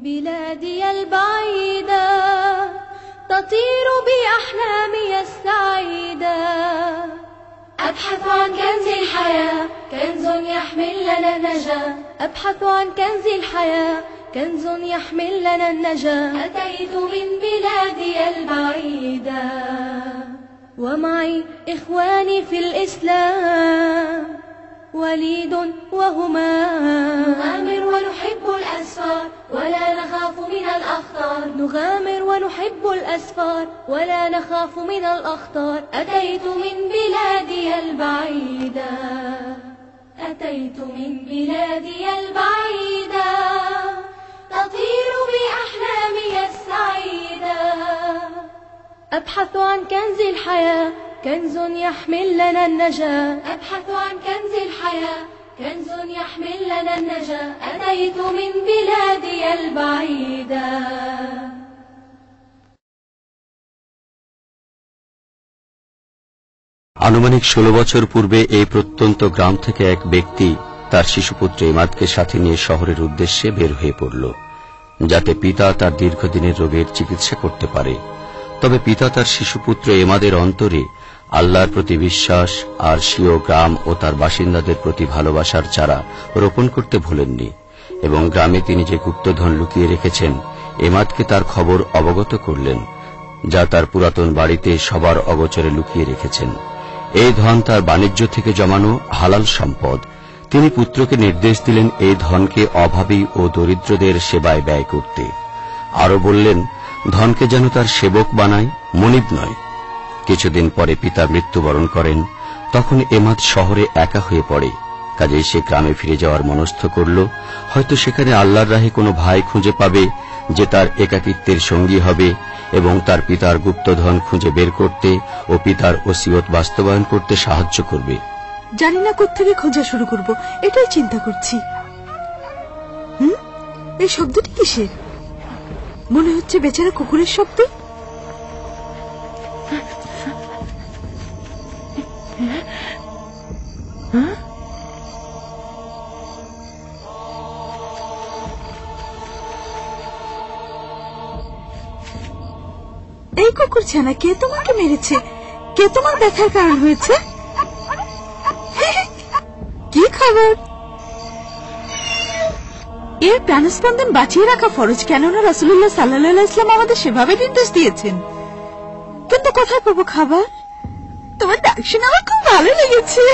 بلادي البعيدة تطير بأحلامي السعيدة أبحث عن كنز الحياة كنز يحمل لنا النجاة أبحث عن كنز الحياة كنز يحمل لنا النجاة أتيت من بلادي البعيدة ومعي إخواني في الإسلام وليد وهمام نغامر ونحب الأسفار ولا نخاف من الأخطار نغامر ونحب الأسفار ولا نخاف من الأخطار أتيت من بلادي البعيدة أتيت من بلادي البعيدة تطير بأحلامي السعيدة أبحث عن كنز الحياة كنز يحمل لنا النجاة أبحث عن كنز الحياة كنز يحمل لنا النجاة أتيت من بلادي البعيدة আনুমানিক 16 বছর পূর্বে এই প্রত্যন্ত গ্রাম থেকে এক ব্যক্তি তার শিশুপুত্র ইমাদকে সাথে নিয়ে শহরের উদ্দেশ্যে বের হয়ে পড়ল, যাতে পিতা তার দীর্ঘদিনের রোগের চিকিৎসা করতে পারে। তবে পিতা তার শিশুপুত্র ইমাদের অন্তরে আল্লাহর প্রতি বিশ্বাস আর স্বীয় গ্রাম ও তার বাসিন্দাদের প্রতি ভালোবাসার চারা রোপণ করতে ভুলেননি এবং গ্রামে তিনি যে গুপ্তধন লুকিয়ে রেখেছেন ইমাদকে তার খবর অবগত করলেন, যা তার পুরাতন বাড়িতে সবার অগোচরে লুকিয়ে রেখেছেন। এই ধন তার বাণিজ্য থেকে জমানো হালাল সম্পদ। তিনি পুত্রকে নির্দেশ দিলেন এই ধনকে অভাবী ও দরিদ্রদের সেবায় ব্যয় করতে। আরো বললেন, ধনকে যেন তার সেবক বানায়, মনিব নয়। কিছুদিন পরে পিতা মৃত্যুবরণ করেন। তখন ইমাদ শহরে একা হয়ে পড়ে। কাজেই সে গ্রামে ফিরে যাওয়ার মনস্থ করল, হয়তো সেখানে আল্লাহর রাহে কোনো ভাই খুঁজে পাবে যে তার একাকিত্বের সঙ্গী হবে এবং তার পিতার গুপ্তধন খুঁজে বের করতে ও পিতার ওসিয়ত বাস্তবায়ন করতে সাহায্য করবে। জানি না কোত্থেকে খোঁজা শুরু করব, এটাই চিন্তা করছি। এই শব্দটি কিসের? মনে হচ্ছে বেচারা কুকুরের শব্দ। এই কুকুর ছানা, কে তোমাকে মেরেছে? কে তোমার ব্যথার কারণ হয়েছে? কি খবর? এর প্রাণস্পন্দন বাঁচিয়ে রাখা ফরজ, কেননা রাসূলুল্লাহ সাল্লাল্লাহু আলাইহি ওয়াসাল্লাম আমাদের সেভাবে নির্দেশ দিয়েছেন। কিন্তু কোথায় পাবো খাবার? তোমার ডাক শুনে আমার খুব ভালো লেগেছে।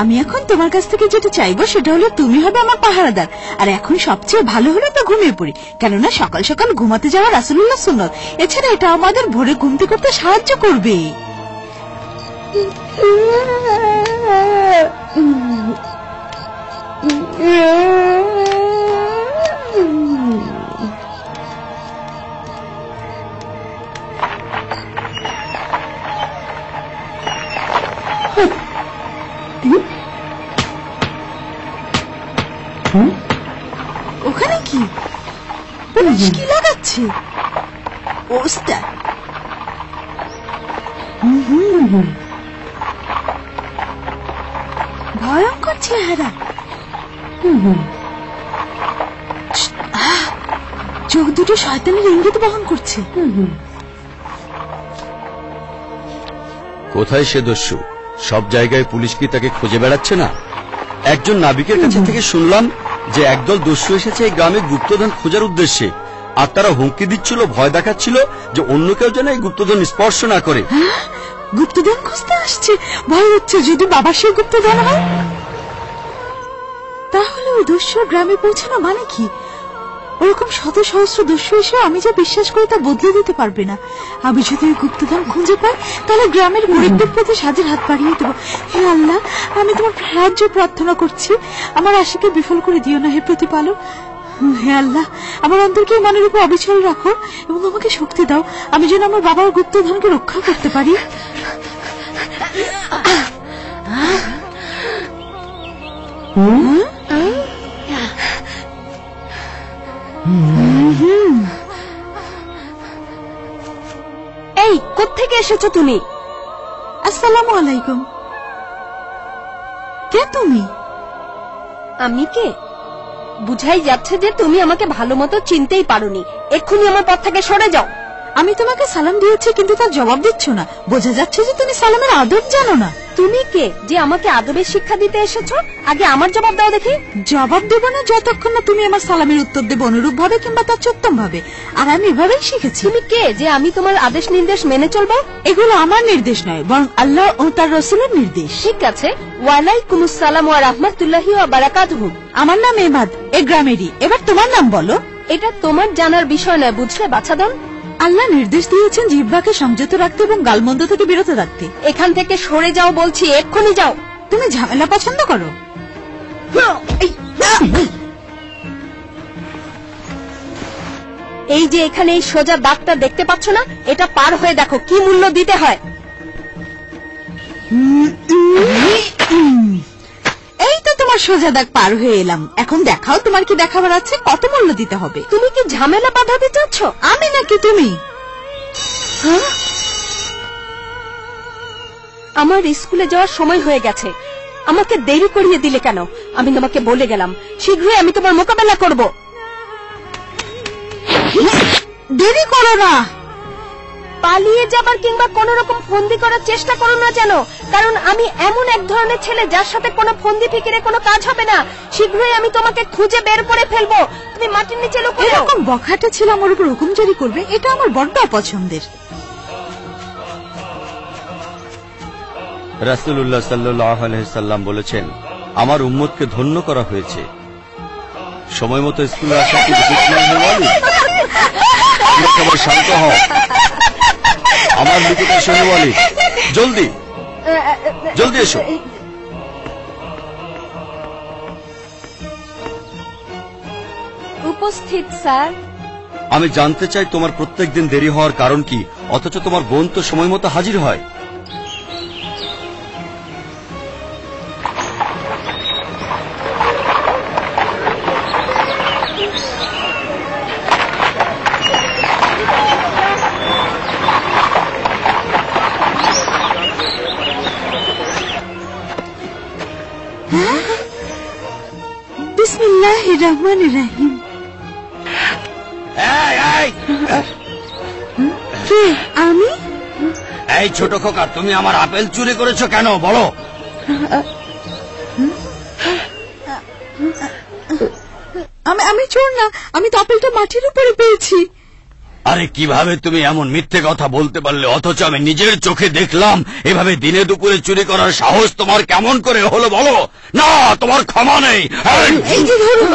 আমি এখন তোমার কাছ থেকে যেটা চাইবো সেটা হলো তুমি হবে আমার পাহারাদার। আর এখন সবচেয়ে ভালো হলো তো ঘুমিয়ে পড়ি, কেননা সকাল সকাল ঘুমাতে যাওয়া রাসূলুল্লাহ সুন্নাত। এছাড়া এটা আমাদের ভোরে ঘুমতে করতে সাহায্য করবে। ওখানে কি পুলিশ কি লাগাচ্ছে? পোস্টার। ভয়ঙ্কর চেহারা। চোখ দুটো শয়তানের ইঙ্গিত বহন করছে। কোথায় সে দস্যু? সব জায়গায় পুলিশ কি তাকে খুঁজে বেড়াচ্ছে না? একজন নাবিকের কাছে থেকে শুনলাম যে একদল দস্যু এসেছে এই গ্রামে গুপ্তধন খোঁজার উদ্দেশ্যে, আর তারা হুমকি দিচ্ছিল, ভয় দেখাচ্ছিল যে অন্য কেউ যেন এই গুপ্তধন স্পর্শ না করে। গুপ্তধন খুঁজতে আসছে, ভয় হচ্ছে যদি বাবা সে গুপ্তধন হয়। তাহলে ওই দস্যু গ্রামে পৌঁছানো মানে কি? ওরকম শত সহস্র দস্যু এসে আমি যা বিশ্বাস করি তা বদলে দিতে পারবে না। আমি যদি ওই গুপ্তধন খুঁজে পাই তাহলে গ্রামের গরিবদের প্রতি সাহায্যের হাত বাড়িয়ে দেবো। হে আল্লাহ, আমি তোমার সাহায্য প্রার্থনা করছি, আমার আশাকে বিফল করে দিও না হে প্রতিপালক। হে আল্লাহ, আমার অন্তরকে ইমানের উপর অবিচল রাখো এবং আমাকে শক্তি দাও, আমি যেন আমার বাবার গুপ্তধনকে রক্ষা করতে পারি। এই কোত্থেকে এসেছো তুমি? আসসালামু আলাইকুম। কে তুমি? আমি কে? বুঝাই যাচ্ছে যে তুমি আমাকে ভালো মতো চিনতেই পারোনি। এক্ষুনি আমার পথ থেকে সরে যাও। আমি তোমাকে সালাম দিয়েছি কিন্তু তার জবাব দিচ্ছ না। বোঝা যাচ্ছে যে তুমি সালামের আদব জানো না। তুমি কে যে আমাকে আদবের শিক্ষা দিতে এসেছো? আগে আমার জবাব দাও দেখি। জবাব দেব না যতক্ষণ না তুমি আমার সালামের উত্তর দেবে অনুরূপ ভাবে কিংবা তার চোত্তম ভাবে। আর আমি এভাবেই শিখেছি। তুমি কে যে আমি তোমার আদেশ নির্দেশ মেনে চলবো? এগুলো আমার নির্দেশ নয়, বরং আল্লাহ ও তার রসুলের নির্দেশ। ঠিক আছে। ওয়ালাইকুম আসসালাম ওয়া রাহমাতুল্লাহি ওয়া বারাকাতুহু। আমার নাম এমাদ, এ গ্রামেরই। এবার তোমার নাম বলো। এটা তোমার জানার বিষয় নয়, বুঝলে বাছাধন। আল্লাহ নির্দেশ দিয়েছেন জিহ্বাকে সংযত রাখতে এবং গালমন্দ থেকে বিরত রাখতে। এখান থেকে সরে যাও বলছি, এক্ষুনি যাও। তুমি ঝামেলা পছন্দ করো? এই যে এখানে এই সোজা দাগটা দেখতে পাচ্ছ না, এটা পার হয়ে দেখো কি মূল্য দিতে হয়। এই তো তোমার সোজা দাগ পার হয়ে এলাম। এখন দেখাও তোমার কি দেখাবার আছে, কত মূল্য দিতে হবে। তুমি কি ঝামেলা বাঁধাতে চাচ্ছ? আমি নাকি তুমি? আমার স্কুলে যাওয়ার সময় হয়ে গেছে, আমাকে দেরি করিয়ে দিলে কেন? আমি তোমাকে বলে গেলাম শীঘ্রই আমি তোমার মোকাবেলা করব। দেরি করো না। পালিয়ে যাবার কিংবা কোন রকম ফন্দি করার চেষ্টা করো না যেন, কারণ আমি এমন এক ধরনের ছেলে যার সাথে কোনো ফন্দি ফিকিরে কোনো কাজ হবে না। শীঘ্রই আমি তোমাকে খুঁজে বের করে ফেলবো। তুমি মাটির নিচে লুকিয়ে যাও। এরকম বখাটে ছেলে আমার উপর হুকুম জারি করবে, এটা আমার বড্ড অপছন্দের। রাসূলুল্লাহ সাল্লাল্লাহু আলাইহি সাল্লাম বলেছেন, আমার উম্মতকে ধন্য করা হয়েছে। সময় মতো স্কুলে আসা কি উচিত নয় হে ওয়ালি? একেবারে শান্ত হও। আমার নিকটে এসো হে ওয়ালি, জলদি জলদি এসো। উপস্থিত স্যার। আমি জানতে চাই তোমার প্রত্যেকদিন দেরি হওয়ার কারণ কি, অথচ তোমার বোন তো সময় মতো হাজির হয়। বিসমিল্লাহির রহমানির রহিম। কে? আমি? এই ছোট খোকা, তুমি আমার আপেল চুরি করেছো কেন বলো? আমি চোর না, আমি তো আপেলটা মাটির উপরে পেয়েছি। আরে কিভাবে তুমি এমন মিথ্যে কথা বলতে পারলে, অথচ আমি নিজের চোখে দেখলাম। এভাবে দিনে দুপুরে চুরি করার সাহস তোমার কেমন করে হলো বলো? না, তোমার ক্ষমা নেই। এই যে ধরুন।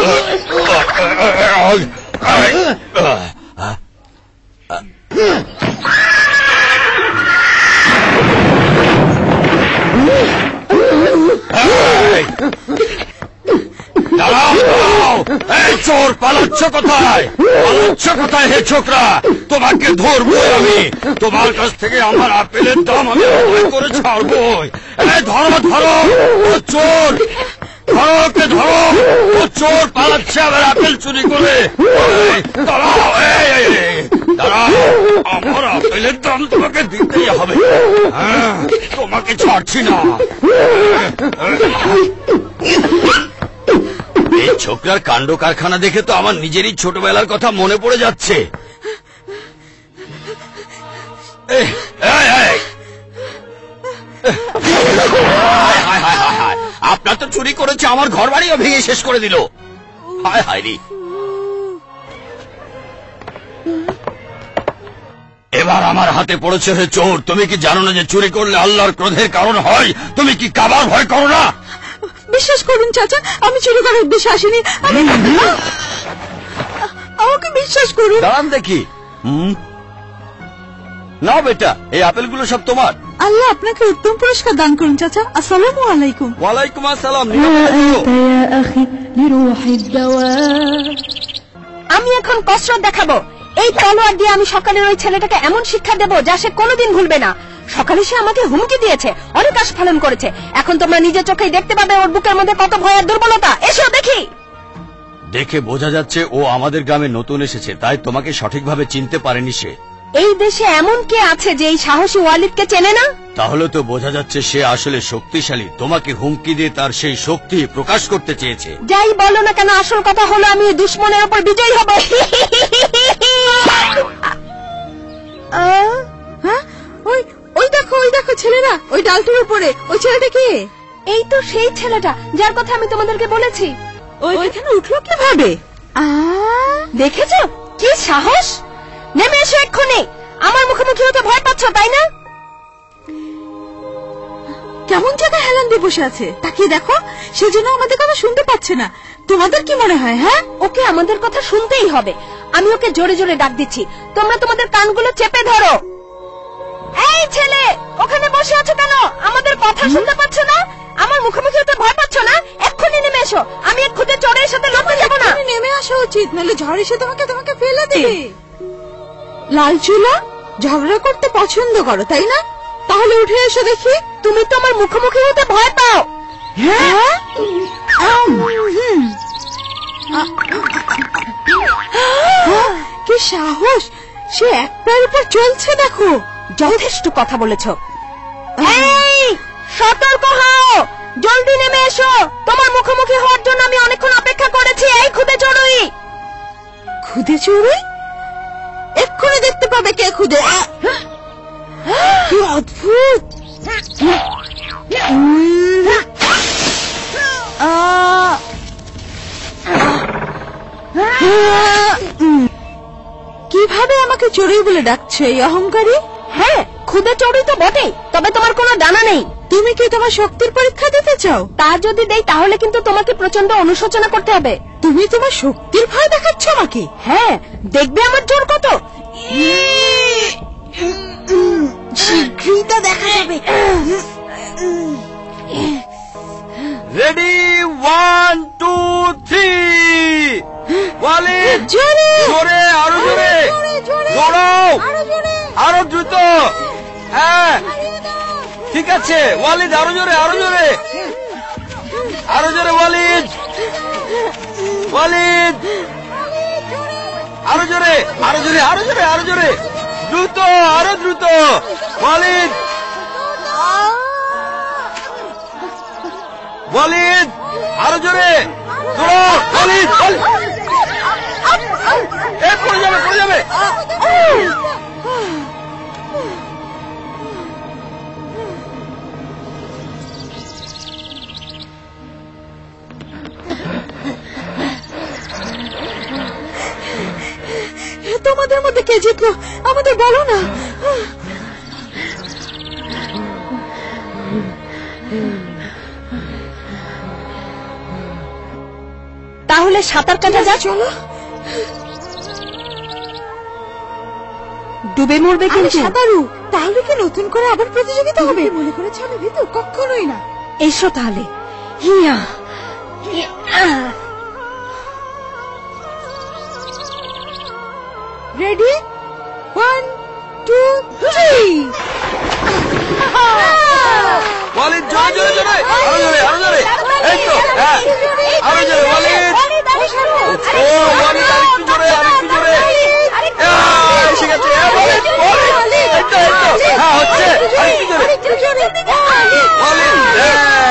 এই চোর, পালাচ্ছ কোথায়? পালাচ্ছ কোথায় হে ছোকরা? তোমাকে ধরবো আমি। তোমার কাছ থেকে আমার আপেলের দাম আমি আদায় করে ছাড়বো। ধরো ধরো, ও চোর, ধরো ওকে ধরো। ও চোর পালাচ্ছে আবার আপেল চুরি করে। দাঁড়াও, দাঁড়াও, আমার আপেলের দাম তোমাকে দিতেই হবে। হ্যাঁ, তোমাকে ছাড়ছি না। এই ছোকরার কাণ্ড কারখানা দেখে তো আমার নিজেরই ছোটবেলার কথা মনে পড়ে যাচ্ছে। আপনার তো চুরি করেছে, আমার ঘর বাড়িও ভেঙে শেষ করে দিল। হায় হায় রে। এবার আমার হাতে পড়েছে হে চোর। তুমি কি জানো না যে চুরি করলে আল্লাহর ক্রোধের কারণ হয়? তুমি কি কাবার ভয় করো না? বিশ্বাস করুন চাচা, আমি চুরি করার উদ্দেশ্যে আসিনি। আমাকে বিশ্বাস করুন। দাঁড়ান দেখি। না বেটা, এই আপেলগুলো সব তোমার। আল্লাহ আপনাকে উত্তম পুরস্কার দান করুন চাচা। আসসালামু আলাইকুম। ওয়ালাইকুম আসসালাম। আমি এখন কসরত দেখাবো। এই তলোয়ার দিয়ে আমি সকালের ওই ছেলেটাকে এমন শিক্ষা দেব যা সে কোনোদিন ভুলবে না। সকালে সে আমাকে হুমকি দিয়েছে, অনেক আস্ফালন করেছে। এখন তোমরা নিজের চোখেই দেখতে পাবে ওর বুকের মধ্যে কত ভয় আর দুর্বলতা। এসো দেখি। দেখে বোঝা যাচ্ছে ও আমাদের গ্রামে নতুন এসেছে, তাই তোমাকে সঠিকভাবে চিনতে পারেনি সে। এই দেশে এমন কে আছে যে এই সাহসী ওয়ালিদকে চেনে না? তাহলে তো বোঝা যাচ্ছে সে আসলে শক্তিশালী, তোমাকে হুমকি দিয়ে তার সেই শক্তি প্রকাশ করতে চেয়েছে। যাই বলো না কেন, আসল কথা হলো আমি এই দুশ্মনের উপর বিজয়ী হব। হ্যাঁ, ওই দেখো ছেলেরা, ওই ডালটার উপরে ওই ছেলেটা কে? এই তো সেই ছেলেটা যার কথা আমি তোমাদেরকে বলেছি। ওই এখানে উঠলো কিভাবে? দেখেছো কি সাহস? নেমে এসো এক্ষুনি। আমার মুখোমুখি হতে ভয় পাচ্ছ তাই না? কেমন জায়গায় হেলান দিয়ে বসে আছে, তাকিয়ে দেখো। সেজন্য আমাদের কথা শুনতে পাচ্ছে না। তোমাদের কি মনে হয়? হ্যাঁ, ওকে আমাদের কথা শুনতেই হবে। আমি ওকে জোরে জোরে ডাক দিচ্ছি, তোমরা তোমাদের কানগুলো চেপে ধরো। এই ছেলে, ওখানে বসে আছো কেন? আমাদের কথা শুনতে পাচ্ছ না? আমার মুখোমুখি হতে ভয় পাচ্ছ না? এক্ষুনি নেমে এসো। আমি এক খুদে চড়ের সাথে লড়তে যাবো না। নেমে আসা উচিত, নাহলে ঝড় এসে তোমাকে ফেলে দেবে। লাল চুলা, ঝগড়া করতে পছন্দ করো তাই না? তাহলে উঠে এসো দেখি। তুমি তো আমার মুখোমুখি হতে ভয় পাও। হ্যাঁ, কি সাহস! সে এক পায়ের উপর চলছে, দেখো। যথেষ্ট কথা বলেছ। এই, সতর্ক হও, জলদি নেমে এসো। তোমার মুখোমুখি হওয়ার জন্য আমি অনেকক্ষণ অপেক্ষা করেছি। এই খুদে চড়ুই। খুদে চড়ুই? এক্ষুনি দেখতে পাবে কে খুদে। কি অদ্ভুত! কিভাবে আমাকে চড়ুই বলে ডাকছে এই অহংকারী? হ্যাঁ, খুদে চড়ুই তো বটেই, তবে তোমার কোনো ডানা নেই। তুমি কি তোমার শক্তির পরীক্ষা দিতে চাও? তা যদি দেই তাহলে কিন্তু তোমাকে প্রচন্ড অনুশোচনা করতে হবে। তুমি তোমার শক্তির ভয় দেখাচ্ছ আমাকে? হ্যাঁ, দেখবে আমার জোর কত। শীঘ্রই তা দেখা যাবে। রেডি, 1 2 3। ওয়ালিদ, জোরে জোরে, আরো জোরে, জোরে, দৌড়াও, আরো জোরে, আরো দ্রুত। হ্যাঁ, ঠিক আছে ওয়ালিদ, আরো জোরে, আরো জোরে, আরো জোরে ওয়ালিদ, ওয়ালিদ, আরো জোরে, আরো জোরে, আরো জোরে, আরো জোরে, দ্রুত, আরো দ্রুত ওয়ালিদ, ওয়ালিদ, আরো জোরে, দৌড়াও ওয়ালিদ, পড়ে যাবে, পড়ে যাবে। তোমাদের মধ্যে কে জিতলো আমাদের বলো না। তাহলে সাঁতার কাটা যাক। চলো। ডুবে মরবে কিন্তু। সাঁতারু, তাহলে কি নতুন করে আবার প্রতিযোগিতা হবে? মনে করেছ আমি ভীতু? কখনোই না। এসো তাহলে। হিয়া, রেডি, 1 2 3। ওয়ালিদ, জোরে জোরে জোরে, আরো জোরে, আরো জোরে, এই তো, হ্যাঁ, আরো জোরে ওয়ালিদ, ও ওয়ালিদ, আরেকটু জোরে, আরেকটু জোরে, এসে গেছে, ওয়ালিদ, ওয়ালিদ, এই তো, হ্যাঁ হচ্ছে, আরেকটু জোরে, ওয়ালিদ,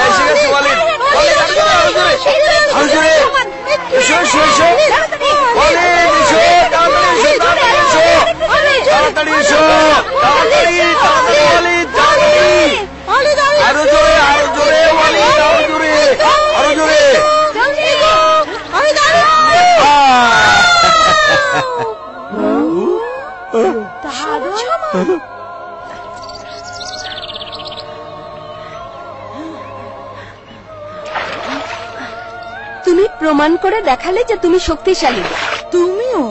এসে গেছে ওয়ালিদ, ওয়ালিদ, আরো জোরে, আরো জোরে, আরো জোরে, এসো, এসো, এসো, ওয়ালিদ, এসো, তাড়াতাড়ি এসো, তাড়াতাড়ি এসো, তাড়াতাড়ি এসো, তাড়াতাড়ি, তাড়াতাড়ি ওয়ালিদ, তাড়াতাড়ি, আরো জোরে, আরো জোরে ওয়ালিদ, আরো জোরে, আরো জোরে। তুমি প্রমাণ করে দেখালে যে তুমি শক্তিশালী। তুমিও।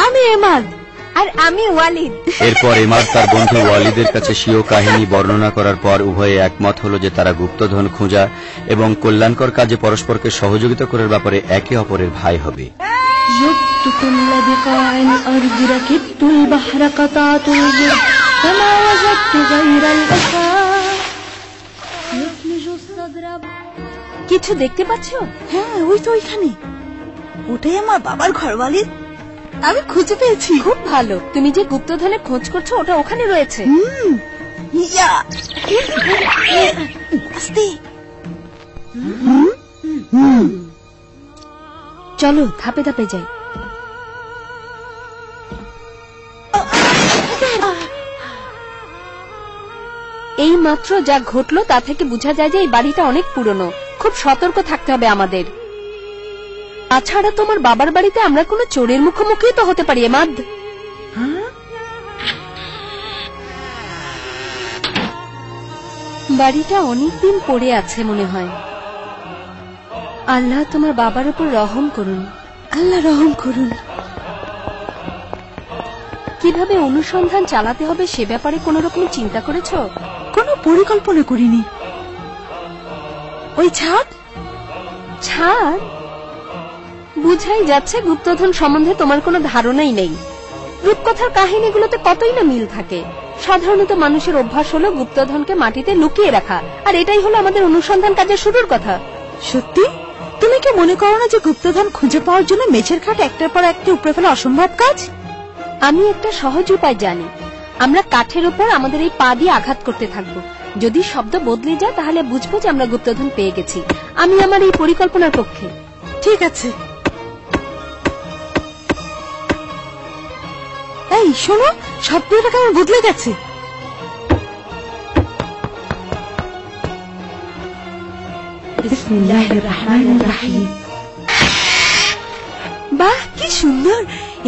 আমি এমাদ, আর আমি ওয়ালিদ। এরপর এমাদ তার বন্ধু ওয়ালিদের কাছে স্বীয় কাহিনী বর্ণনা করার পর উভয়ে একমত হল যে তারা গুপ্তধন খোঁজা এবং কল্যাণকর কাজে পরস্পরকে সহযোগিতা করার ব্যাপারে একে অপরের ভাই হবে। جبت كل بقاع الأرض ركبت البحر قطعت الجد فما وجدت غير البحار يفلج الصدر. কিছু দেখতে পাচ্ছো? হ্যাঁ, ওই তো ওইখানে। ওটাই আমার বাবার ঘরবাড়ি। আমি খুঁজে পেয়েছি। খুব ভালো, তুমি যে গুপ্তধনের খোঁজ করছো ওটা ওখানে রয়েছে। ইয়া আস্তে। চলো ধাপে ধাপে যাই। এই মাত্র যা ঘটলো তা থেকে বোঝা যায় যে এই বাড়িটা অনেক পুরনো। খুব সতর্ক থাকতে হবে আমাদের। তাছাড়া তোমার বাবার বাড়িতে আমরা কোনো চোরের মুখোমুখি তো হতে পারি। এমাদ, বাড়িটা অনেকদিন পড়ে আছে মনে হয়। আল্লাহ তোমার বাবার উপর রহম করুন। আল্লাহ রহম করুন। কিভাবে অনুসন্ধান চালাতে হবে সে ব্যাপারে কোন রকম চিন্তা করেছো? কোনো পরিকল্পনা করিনি। ওই ছাদ ছাদ বুঝাই যাচ্ছে গুপ্তধন সম্বন্ধে তোমার কোনো ধারণাই নেই। রূপকথার কাহিনীগুলোতে কতই না মিল থাকে। সাধারণত মানুষের অভ্যাস হলো গুপ্তধনকে মাটিতে লুকিয়ে রাখা, আর এটাই হলো আমাদের অনুসন্ধান কাজের শুরুর কথা। সত্যি? তুমি কি মনে করো না যে গুপ্তধন খুঁজে পাওয়ার জন্য মেঝের খাট একটার পর একটা উপরে ফেলা অসম্ভব কাজ? আমি একটা সহজ উপায় জানি। আমরা কাঠের উপর আমাদের এই পা দিয়ে আঘাত করতে থাকবো। যদি শব্দ বদলে যায় তাহলে বুঝবো যে আমরা গুপ্তধন পেয়ে গেছি। আমি আমার এই পরিকল্পনার পক্ষে। ঠিক আছে। এই শোনো, শব্দটা কেমন বদলে গেছে। বিসমিল্লাহির রহমানির রহিম। বাহ, কি সুন্দর!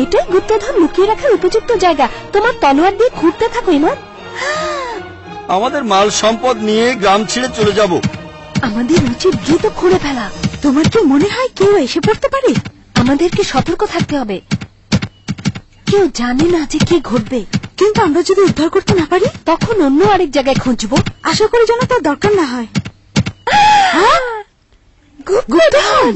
এটাই গুপ্তধন লুকিয়ে রাখার উপযুক্ত জায়গা। তোমার তলোয়ার দিয়ে খুঁড়তে থাকো। ইমান, আমাদের মাল সম্পদ নিয়ে গ্রাম ছেড়ে চলে যাব। আমাদের উচিত দ্রুত খুঁড়ে ফেলা। তোমার কি মনে হয় কেউ এসে পড়তে পারে? আমাদেরকে সতর্ক থাকতে হবে। কেউ জানে না যে কি ঘটবে। কিন্তু আমরা যদি উদ্ধার করতে না পারি তখন অন্য আরেক জায়গায় খুঁজবো। আশা করি যেন তার দরকার না হয়। গুপ্তধন!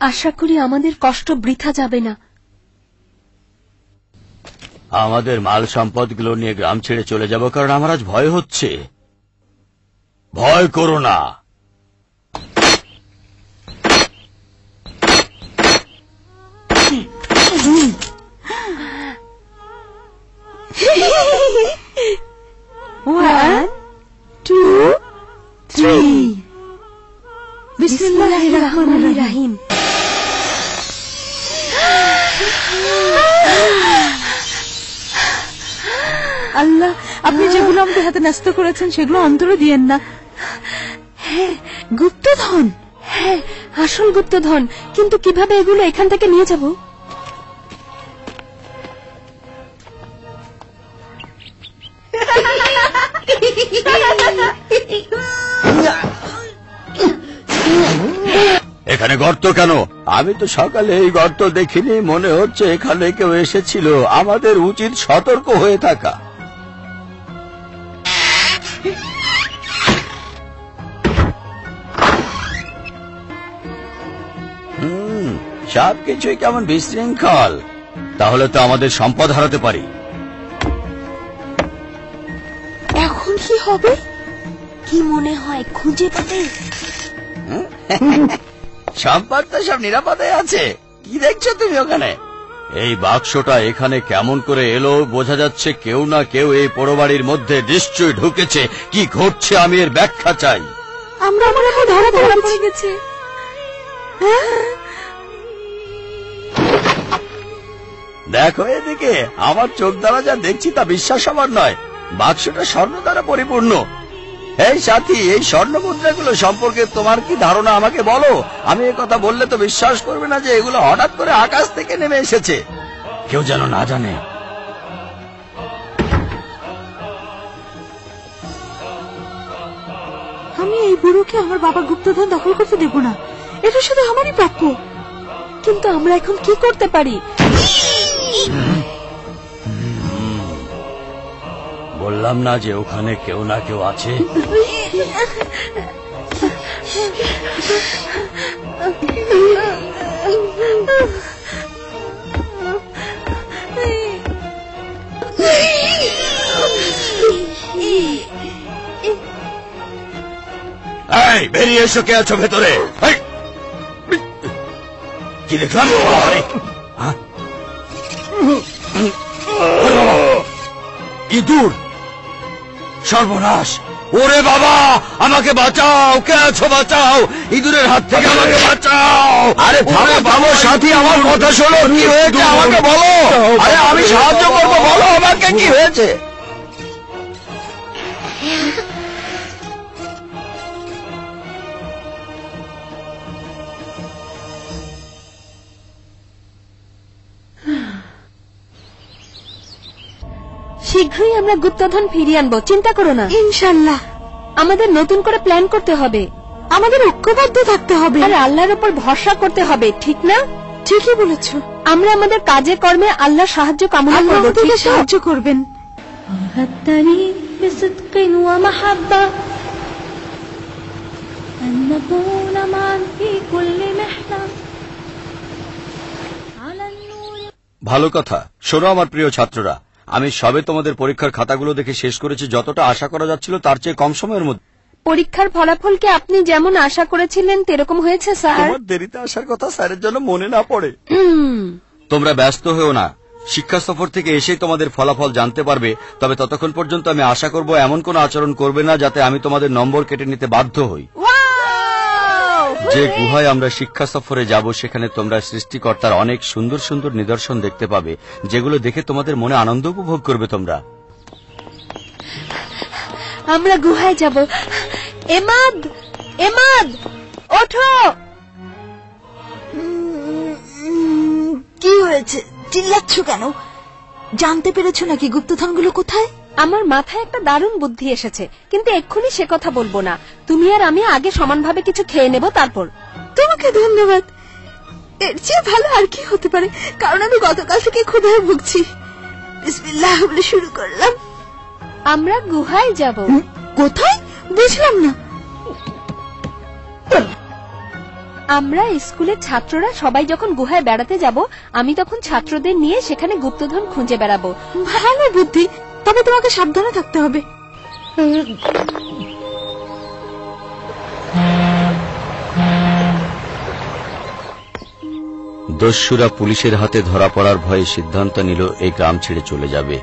আশা করি আমাদের কষ্ট বৃথা যাবে না। আমাদের মাল সম্পদগুলো নিয়ে গ্রাম ছেড়ে চলে যাব, কারণ আমার আজ ভয় হচ্ছে। ভয় করো না। One, two, three. বিসমিল্লাহির রহমানির রহিম। আল্লাহ, আপনি যেগুলো আমাদের হাতে ন্যস্ত করেছেন সেগুলো অন্তরে দিয়েন না। হ্যাঁ, গুপ্তধন। হ্যাঁ, আসল গুপ্তধন। কিন্তু কিভাবে এগুলো এখান থেকে নিয়ে যাব? এখানে গর্ত কেন? আমি তো সকালে এই গর্ত দেখিনি। মনে হচ্ছে এখানে কেউ এসেছিল। আমাদের উচিত সতর্ক হয়ে থাকা। সবকিছুই কেমন বিশৃঙ্খল। তাহলে তো আমাদের সম্পদ হারাতে পারি। এখন কি হবে? কি মনে হয় খুঁজে পাবে? সম্পদ তো সব নিরাপদে আছে। কি দেখছো তুমি ওখানে? এই বাক্সটা এখানে কেমন করে এলো? বোঝা যাচ্ছে কেউ না কেউ এই পোড়োবাড়ির মধ্যে নিশ্চয়ই ঢুকেছে। কি ঘটছে আমি এর ব্যাখ্যা চাই। আমরা ধরা পড়ে গেছি। দেখো এদিকে, আমার চোখ দ্বারা যা দেখছি তা বিশ্বাস হবার নয়। বাক্সটা স্বর্ণ দ্বারা পরিপূর্ণ। এই সাথী, এই স্বর্ণ মুদ্রাগুলো সম্পর্কে তোমার কি ধারণা আমাকে বলো। আমি এ কথা বললে তো বিশ্বাস করবে না যে এগুলো হঠাৎ করে আকাশ থেকে নেমে এসেছে। কেউ যেন না জানে। আমি এই বুড়োকে আমার বাবা গুপ্তধন দখল করতে দেব না। এটা শুধু আমারই প্রাপ্য। কিন্তু আমরা এখন কি করতে পারি? বললাম না যে ওখানে কেউ না কেউ আছে। এই, বেরিয়ে এসো, কে আছো ভেতরে? এই, কি দেখলাম? হ্যাঁ? ইঁদুর! সর্বনাশ! ওরে বাবা, আমাকে বাঁচাও! কে আছো? বাঁচাও! ইঁদুরের হাত থেকে আমাকে বাঁচাও! আরে থামো থামো সাথী, আমার কথা শোনো। কি হয়েছে আমাকে বলো। আরে আমি সাহায্য করবো, বলো আমাকে কি হয়েছে। শীঘ্রই আমরা গুপ্তধন ফিরিয়ে আনবো, চিন্তা করো না। ইনশাল্লাহ। আমাদের নতুন করে প্ল্যান করতে হবে, আমাদের ঐক্যবদ্ধ থাকতে হবে, আর আল্লাহর উপর ভরসা করতে হবে, ঠিক না? ঠিকই বলেছো। আমরা আমাদের কাজে কর্মে আল্লাহর সাহায্য কামনা আল্লাহ করব, আমাদেরকে ঠিক না? সাহায্য করবেন। عهدتني بصدق ومحبة أن نكون معا في كل محنة على النور। ভালো কথা। শোনো আমার প্রিয় ছাত্ররা, আমি সবে তোমাদের পরীক্ষার খাতাগুলো দেখে শেষ করেছি। যতটা আশা করা যাচ্ছিল তার চেয়ে কম সময়ের মধ্যে। পরীক্ষার ফলাফল কি আপনি যেমন আশা করেছিলেন তেরকম হয়েছে স্যার? তোমার দেরিতে আসার কথা স্যারের জন্য মনে না পড়ে। হুম। তোমরা ব্যস্ত হয়েও না, শিক্ষা সফর থেকে এসেই তোমাদের ফলাফল জানতে পারবে। তবে ততক্ষণ পর্যন্ত আমি আশা করব এমন কোন আচরণ করবে না যাতে আমি তোমাদের নম্বর কেটে নিতে বাধ্য হই। যে গুহায় আমরা শিক্ষা সফরে যাব সেখানে তোমরা সৃষ্টিকর্তার অনেক সুন্দর সুন্দর নিদর্শন দেখতে পাবে, যেগুলো দেখে তোমাদের মনে আনন্দ উপভোগ করবে তোমরা। আমরা গুহায় যাব। এমাদ, এমাদ, ওঠো। কি হয়েছে? চিল্লাচ্ছ কেন? জানতে পেরেছো নাকি গুপ্তধনগুলো কোথায়? আমার মাথায় একটা দারুণ বুদ্ধি এসেছে, কিন্তু এক্ষুনি সে কথা বলবো না। তুমি আর আমি আগে সমানভাবে কিছু খেয়ে নেব, তারপর। তোমাকে ধন্যবাদ। এর চেয়ে ভালো আর কি হতে পারে, কারণ আমি গতকাল থেকে ক্ষুধায় ভুগছি। বিসমিল্লাহ বলে শুরু করলাম। আমরা গুহায় যাব। কোথায়? বুঝলাম না। আমরা স্কুলের ছাত্ররা সবাই যখন গুহায় বেড়াতে যাব, আমি তখন ছাত্রদের নিয়ে সেখানে গুপ্তধন খুঁজে বেড়াবো। ভালো বুদ্ধি, তবে তোমাকে সাবধানে থাকতে হবে। দস্যুরা পুলিশের হাতে ধরা পড়ার ভয়ে সিদ্ধান্ত নিল এই গ্রাম ছেড়ে চলে যাবে,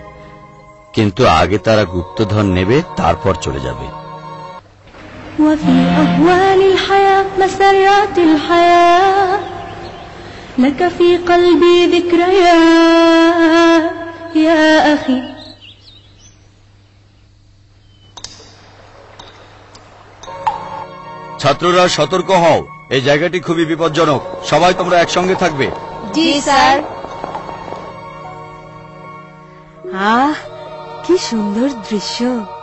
কিন্তু আগে তারা গুপ্তধন নেবে, তারপর চলে যাবে। وفي أهوال الحياة مسرات الحياة لك في قلبي ذكريات يا أخي ছাত্ররা সতর্ক হও, এই জায়গাটি খুবই বিপজ্জনক। সবাই তোমরা একসঙ্গে থাকবে। জি স্যার। আহ, কি সুন্দর দৃশ্য।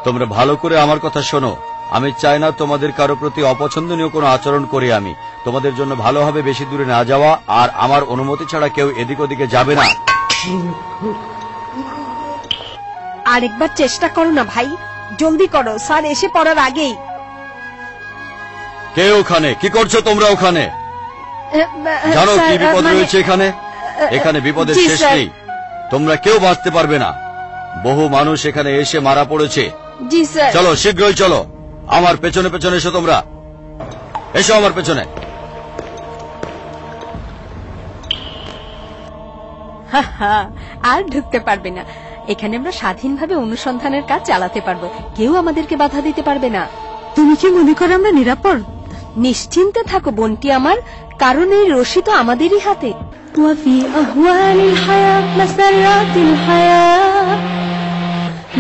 তোমরা ভালো করে আমার কথা শোনো। আমি চাই না তোমাদের কারো প্রতি অপছন্দনীয় কোনো আচরণ করি। আমি তোমাদের জন্য ভালো হবে বেশি দূরে না যাওয়া, আর আমার অনুমতি ছাড়া কেউ এদিক ওদিকে যাবে না। আরেকবার চেষ্টা করো না ভাই, জলদি করো, স্যার এসে পড়ার আগেই। কে ওখানে? কি করছো তোমরা ওখানে? জানো কি বিপদ রয়েছে এখানে? এখানে বিপদের জি, শেষ স্যার। নেই। তোমরা কেউ বাঁচতে পারবে না। বহু মানুষ এখানে এসে মারা পড়েছে। জি স্যার। চলো শীঘ্রই চলো, আমার পেছনে পেছনে এসো। তোমরা এসো আমার পেছনে। আর ঢুকতে পারবে না। এখানে আমরা স্বাধীনভাবে অনুসন্ধানের কাজ চালাতে পারবো, কেউ আমাদেরকে বাধা দিতে পারবে না। তুমি কি মনে করো আমরা নিরাপদ? নিশ্চিন্তে থাকো বোনটি আমার, কারণ এই রশি তো আমাদেরই হাতে। وفي أهوال الحياة مسرات الحياة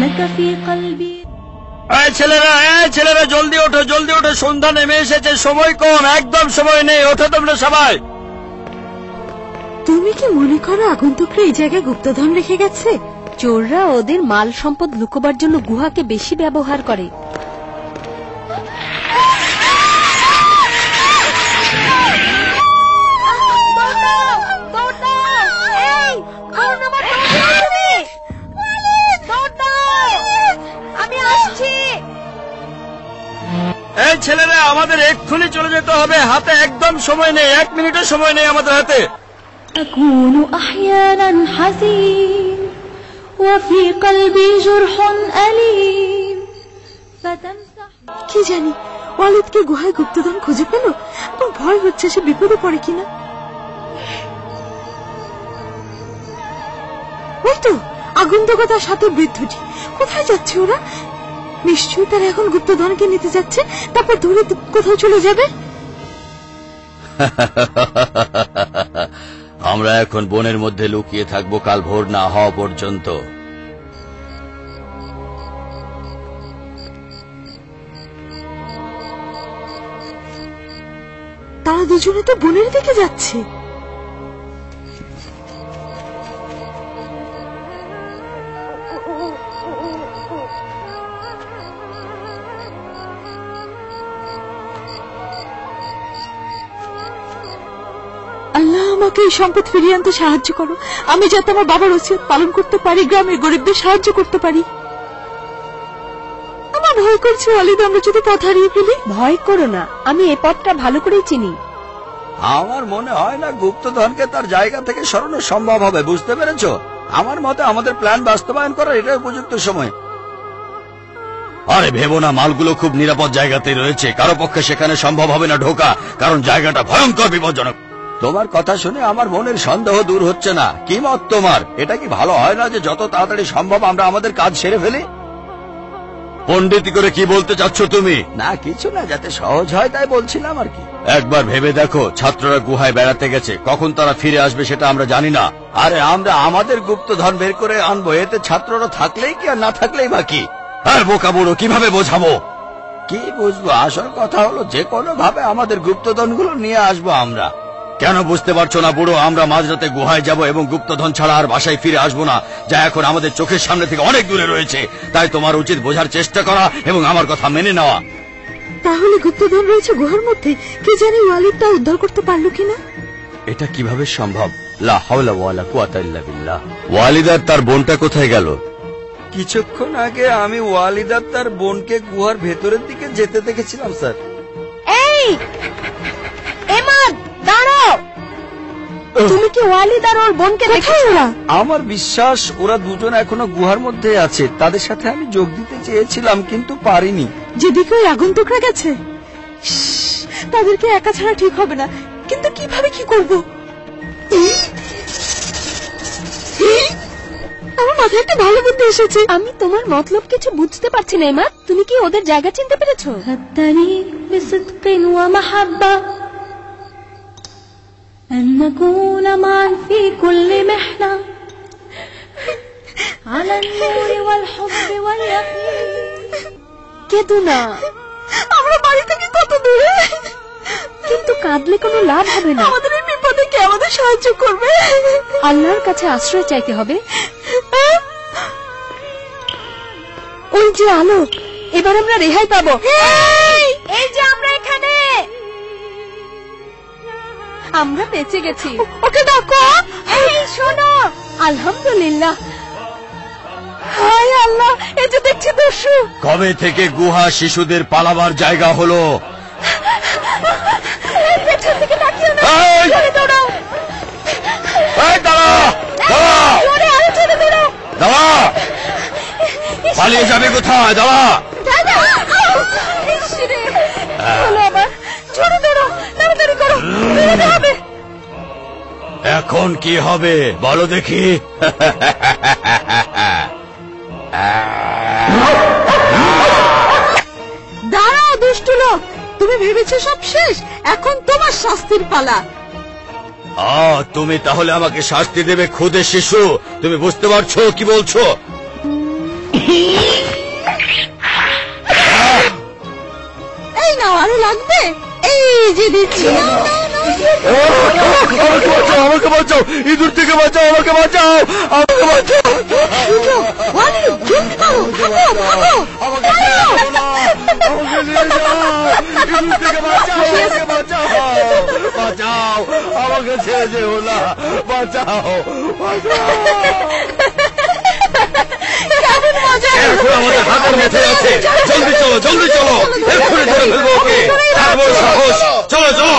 لك في قلبي। ছেলেরা জলদি ওঠো, জলদি ওঠো, সন্ধ্যা নেমে এসেছে, সময় কম, একদম সময় নেই। ওঠো তোমরা সবাই। তুমি কি মনে করো আগন্তুকরা এই জায়গায় গুপ্তধন রেখে গেছে? চোররা ওদের মাল সম্পদ লুকোবার জন্য গুহাকে বেশি ব্যবহার করে। ছেলেরা, আমাদের এক্ষুনি চলে যেতে হবে। হাতে একদম সময় নেই, 1 মিনিটও সময় নেই আমাদের হাতে। أكون أحيانا حزين وفي قلبي جرح أليم فتمسح কি জানি ওয়ালিদকে গুহায় গুপ্তধন খুঁজে পেল, এবং ভয় হচ্ছে সে বিপদে পড়ে কিনা। ওই তো আগন্তুকতার সাথে বৃদ্ধটি। কোথায় যাচ্ছে ওরা? নিশ্চয়ই তারা এখন গুপ্তধনকে নিতে যাচ্ছে, তারপর দূরে কোথাও চলে যাবে। আমরা এখন বনের মধ্যে লুকিয়ে থাকবো কাল ভোর না হওয়া পর্যন্ত। তারা দুজনে তো বনের দিকে যাচ্ছে। আল্লাহ আমাকে এই সম্পদ ফিরিয়ে আনতে সাহায্য করো, আমি যাতে আমার বাবার ওসিয়ত পালন করতে পারি, গ্রামের গরিবদের সাহায্য করতে পারি। আমার ভয় করছে ওয়ালিদ আমরা যদি পথ হারিয়ে ফেলি। ভয় করো না, আমি এই পথটা ভালো করেই চিনি। আমার মনে হয় না গুপ্তধনকে তার জায়গা থেকে সরানো সম্ভব হবে, বুঝতে পেরেছো? আমার মতে আমাদের প্ল্যান বাস্তবায়ন করার এটাই উপযুক্ত সময়। আরে ভেবো না, মালগুলো খুব নিরাপদ জায়গাতেই রয়েছে। কারো পক্ষে সেখানে সম্ভব হবে না ঢোকা, কারণ জায়গাটা ভয়ঙ্কর বিপজ্জনক। তোমার কথা শুনে আমার মনের সন্দেহ দূর হচ্ছে না। কি মত তোমার? এটা কি ভালো হয় না যে যত তাড়াতাড়ি সম্ভব আমরা আমাদের কাজ সেরে ফেলি? পণ্ডিতি করে কি বলতে চাচ্ছ তুমি? না কিছু না, যাতে সহজ হয় তাই বলছিলাম আর কি। একবার ভেবে দেখো, ছাত্ররা গুহায় বেড়াতে গেছে, কখন তারা ফিরে আসবে সেটা আমরা জানি না। আরে আমরা আমাদের গুপ্তধন বের করে আনবো, এতে ছাত্ররা থাকলেই কি আর না থাকলেই বাকি। আর বোকা বুড়ো, কিভাবে বোঝাবো? কি বুঝবো? আসল কথা হলো যে কোনো ভাবে আমাদের গুপ্তধনগুলো নিয়ে আসবো আমরা। কেন বুঝতে পারছো না বুড়ো? আমরা মাঝরাতে গুহায় যাব এবং গুপ্তধন ছাড়া আর বাসায় ফিরে আসবো না, যা এখন আমাদের চোখের সামনে থেকে অনেক দূরে রয়েছে। তাই তোমার উচিত বোঝার চেষ্টা করা এবং আমার কথা মেনে নেওয়া। তাহলে গুপ্তধন রয়েছে গুহার মধ্যে, কে জানি ওয়ালিদ তা উদ্ধার করতে পারলো কিনা। এটা কিভাবে সম্ভব? লা হাওলা ওয়ালা কুওয়াতা ইল্লা বিল্লাহ। ওয়ালিদার তার বোনটা কোথায় গেল? কিছুক্ষণ আগে আমি ওয়ালিদার তার বোনকে গুহার ভেতরের দিকে যেতে দেখেছিলাম স্যার। এই এমাদ, দাঁড়াও। তুমি কি ওয়ালিদ আর ওর বোনকে দেখেছো? আমার বিশ্বাস ওরা দুজন এখনো গুহার মধ্যে আছে। তাদের সাথে আমি যোগ দিতে চেয়েছিলাম কিন্তু পারিনি। যেদিকে ওই আগন্তুকরা গেছে, তাদেরকে একা ছাড়া ঠিক হবে না। কিন্তু কিভাবে কি করব? আমার মাথায় একটা ভালো বুদ্ধি এসেছে। আমি তোমার মতলব কিছু বুঝতে পারছি না এমাদ। তুমি কি ওদের জায়গা চিনতে পেরেছো? الطريق بصدق ومحبة أن نكون معا في كل محنة على النور والحب واليقين কেঁদো না, আমরা বাড়ি থেকে কত দূরে, কিন্তু কাঁদলে কোনো লাভ হবে না। আমাদের এই বিপদে কে আমাদের সাহায্য করবে? আল্লাহর কাছে আশ্রয় চাইতে হবে। ওই যে আলো, এবার আমরা রেহাই পাবো। এই যে আমরা এখানে, আমরা বেঁচে গেছি। ওকে ডাকো। এই শোনো, আলহামদুলিল্লাহ। হায় আল্লাহ, এই যে দেখছি দস্যু। কবে থেকে গুহা শিশুদের পালাবার জায়গা হলো? পেছন দিকে তাকিও না, এই! জোরে দৌড়াও। এই দাঁড়া, দাঁড়া, জোরে আরো জোরে দৌড়াও। দাঁড়া! পালিয়ে যাবে কোথায়? দাঁড়া! দাদা, ইস রে, হলো আবার। জোরে দৌড়াও, তাড়াতাড়ি করো, দৌড়াতে হবে। এখন কি হবে বলো দেখি? দাঁড়াও দুষ্টু লোক, তুমি ভেবেছো সব শেষ? এখন তোমার শাস্তির পালা। তুমি তাহলে আমাকে শাস্তি দেবে? খুদে শিশু, তুমি বুঝতে পারছো কি বলছো? এই নাও, আরো লাগবে? এই যে দিচ্ছি। আমাকে বাঁচাও, ইঁদুর থেকে বাঁচাও, আমাকে বাঁচাও, আমাকে বাঁচাও। ওয়ালিদ, জুম করো, ভাগো, ভাগো। আমাকে নিয়ে যাও, ইঁদুর থেকে বাঁচাও, আমাকে বাঁচাও, বাঁচাও, আমাকে ছেড়ে যেও না, বাঁচাও, বাঁচাও। কেমন মজা হলো? এখনো আমাদের হাতের মুঠোয় আছে। জলদি চলো, জলদি চলো, এক্ষুনি ধরে ফেলবো ওকে। তার বড় সাহস। চলো চলো,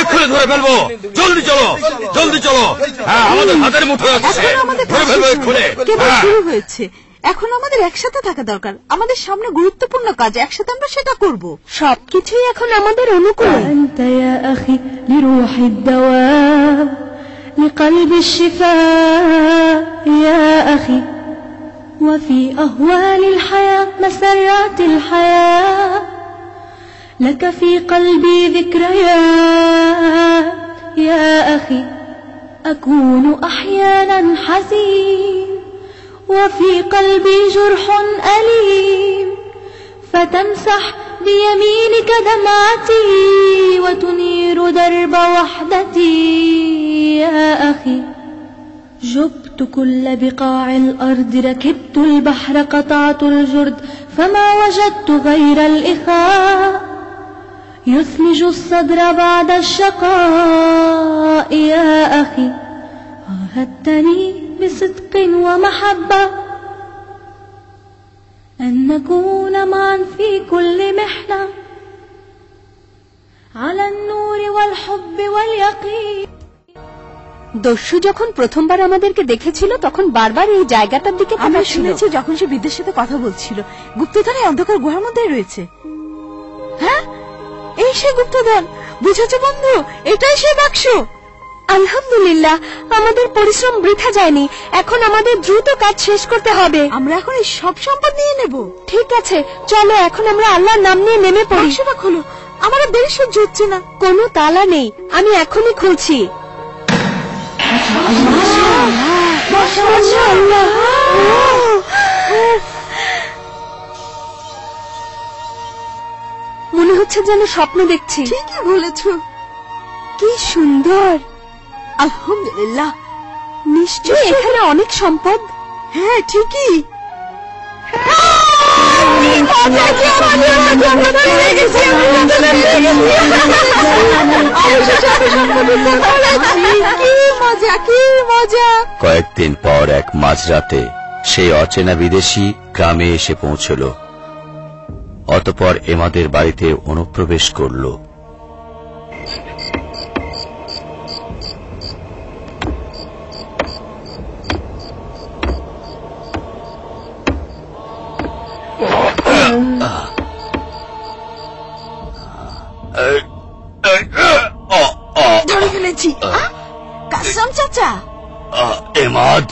এক্ষুনি ধরে ফেলবো। জলদি চলো, জলদি চলো। হ্যাঁ, আমাদের হাতের মুঠোয় আছে, ধরে ফেলবো এক্ষুনি। কেবল শুরু হয়েছে, এখন আমাদের একসাথে থাকা দরকার। আমাদের সামনে গুরুত্বপূর্ণ কাজ, একসাথে আমরা সেটা করব। সবকিছুই এখন আমাদের অনুকূল। أنت يا أخي لروح الدواء لقلب الشفاء يا أخي وفي أهوال الحياة مسرات الحياة لك في قلبي ذكريات يا أخي أكون أحيانا حزين وفي قلبي جرح أليم فتمسح بيمينك دمعتي وتنير درب وحدتي يا أخي جبت كل بقاع الأرض ركبت البحر قطعت الجرد فما وجدت غير الإخاء يثلج الصدر بعد الشقاء يا أخي عاهدتني بصدق ومحبة أن نكون معا في كل محنة على النور والحب واليقين দস্যু যখন প্রথমবার আমাদেরকে দেখেছিল তখন বারবার এই জায়গাটার দিকে আমরা তাকাচ্ছিল। শুনেছি যখন সে বিদ্যের সাথে কথা বলছিল, গুপ্তধন এই অন্ধকার গুহার মধ্যেই রয়েছে। হ্যাঁ, এই সেই গুপ্তধন। বুঝেছো বন্ধু, এটাই সেই বাক্স। আলহামদুলিল্লাহ, আমাদের পরিশ্রম বৃথা যায়নি। এখন আমাদের দ্রুত কাজ শেষ করতে হবে। আমরা এখন এই সব সম্পদ নিয়ে নেব। ঠিক আছে, চলো এখন আমরা আল্লাহর নাম নিয়ে নেমে পড়ি। বাক্সটা খোলো, আমার আর দেরি সহ্য হচ্ছে না। কোনো তালা নেই, আমি এখনই খুলছি। মনে হচ্ছে যেন স্বপ্ন দেখছি। ঠিকই বলেছো, কি সুন্দর। আলহামদুলিল্লাহ। নিশ্চয়ই এখানে অনেক সম্পদ। হ্যাঁ, ঠিকই। কি মজা, কি মজা। কয়েকদিন পর এক মাঝরাতে সেই অচেনা বিদেশী গ্রামে এসে পৌঁছল। অতঃপর এমাদের বাড়িতে অনুপ্রবেশ করল। ধরে ফেলেছি। কাসম চাচা। এমাদ,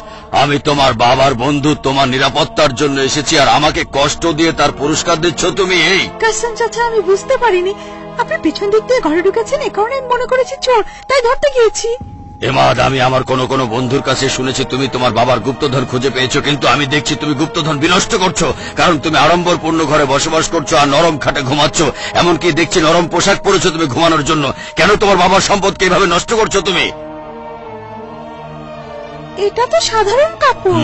আমি তোমার বাবার বন্ধু, তোমার নিরাপত্তার জন্য এসেছি, আর আমাকে কষ্ট দিয়ে তার পুরস্কার দিচ্ছ তুমি। এই কাসম চাচা, আমি বুঝতে পারিনি আপনি পেছন দিক দিয়ে ঘরে ঢুকেছেন। এ কারণে আমি মনে করেছি চোর, তাই ধরতে গিয়েছি। এমাদ, আমি আমার কোন কোন বন্ধুর কাছে শুনেছি তুমি তোমার বাবার গুপ্তধন খুঁজে পেয়েছো, কিন্তু আমি দেখছি তুমি গুপ্তধন বিনষ্ট করছো। কারণ তুমি আড়ম্বরপূর্ণ ঘরে বসবাস করছো আর নরম খাটে ঘুমাচ্ছ। এমনকি দেখছি নরম পোশাক পরেছো তুমি ঘুমানোর জন্য। কেন তোমার বাবার সম্পদকে এইভাবে নষ্ট করছো তুমি? এটা তো সাধারণ কাপড়।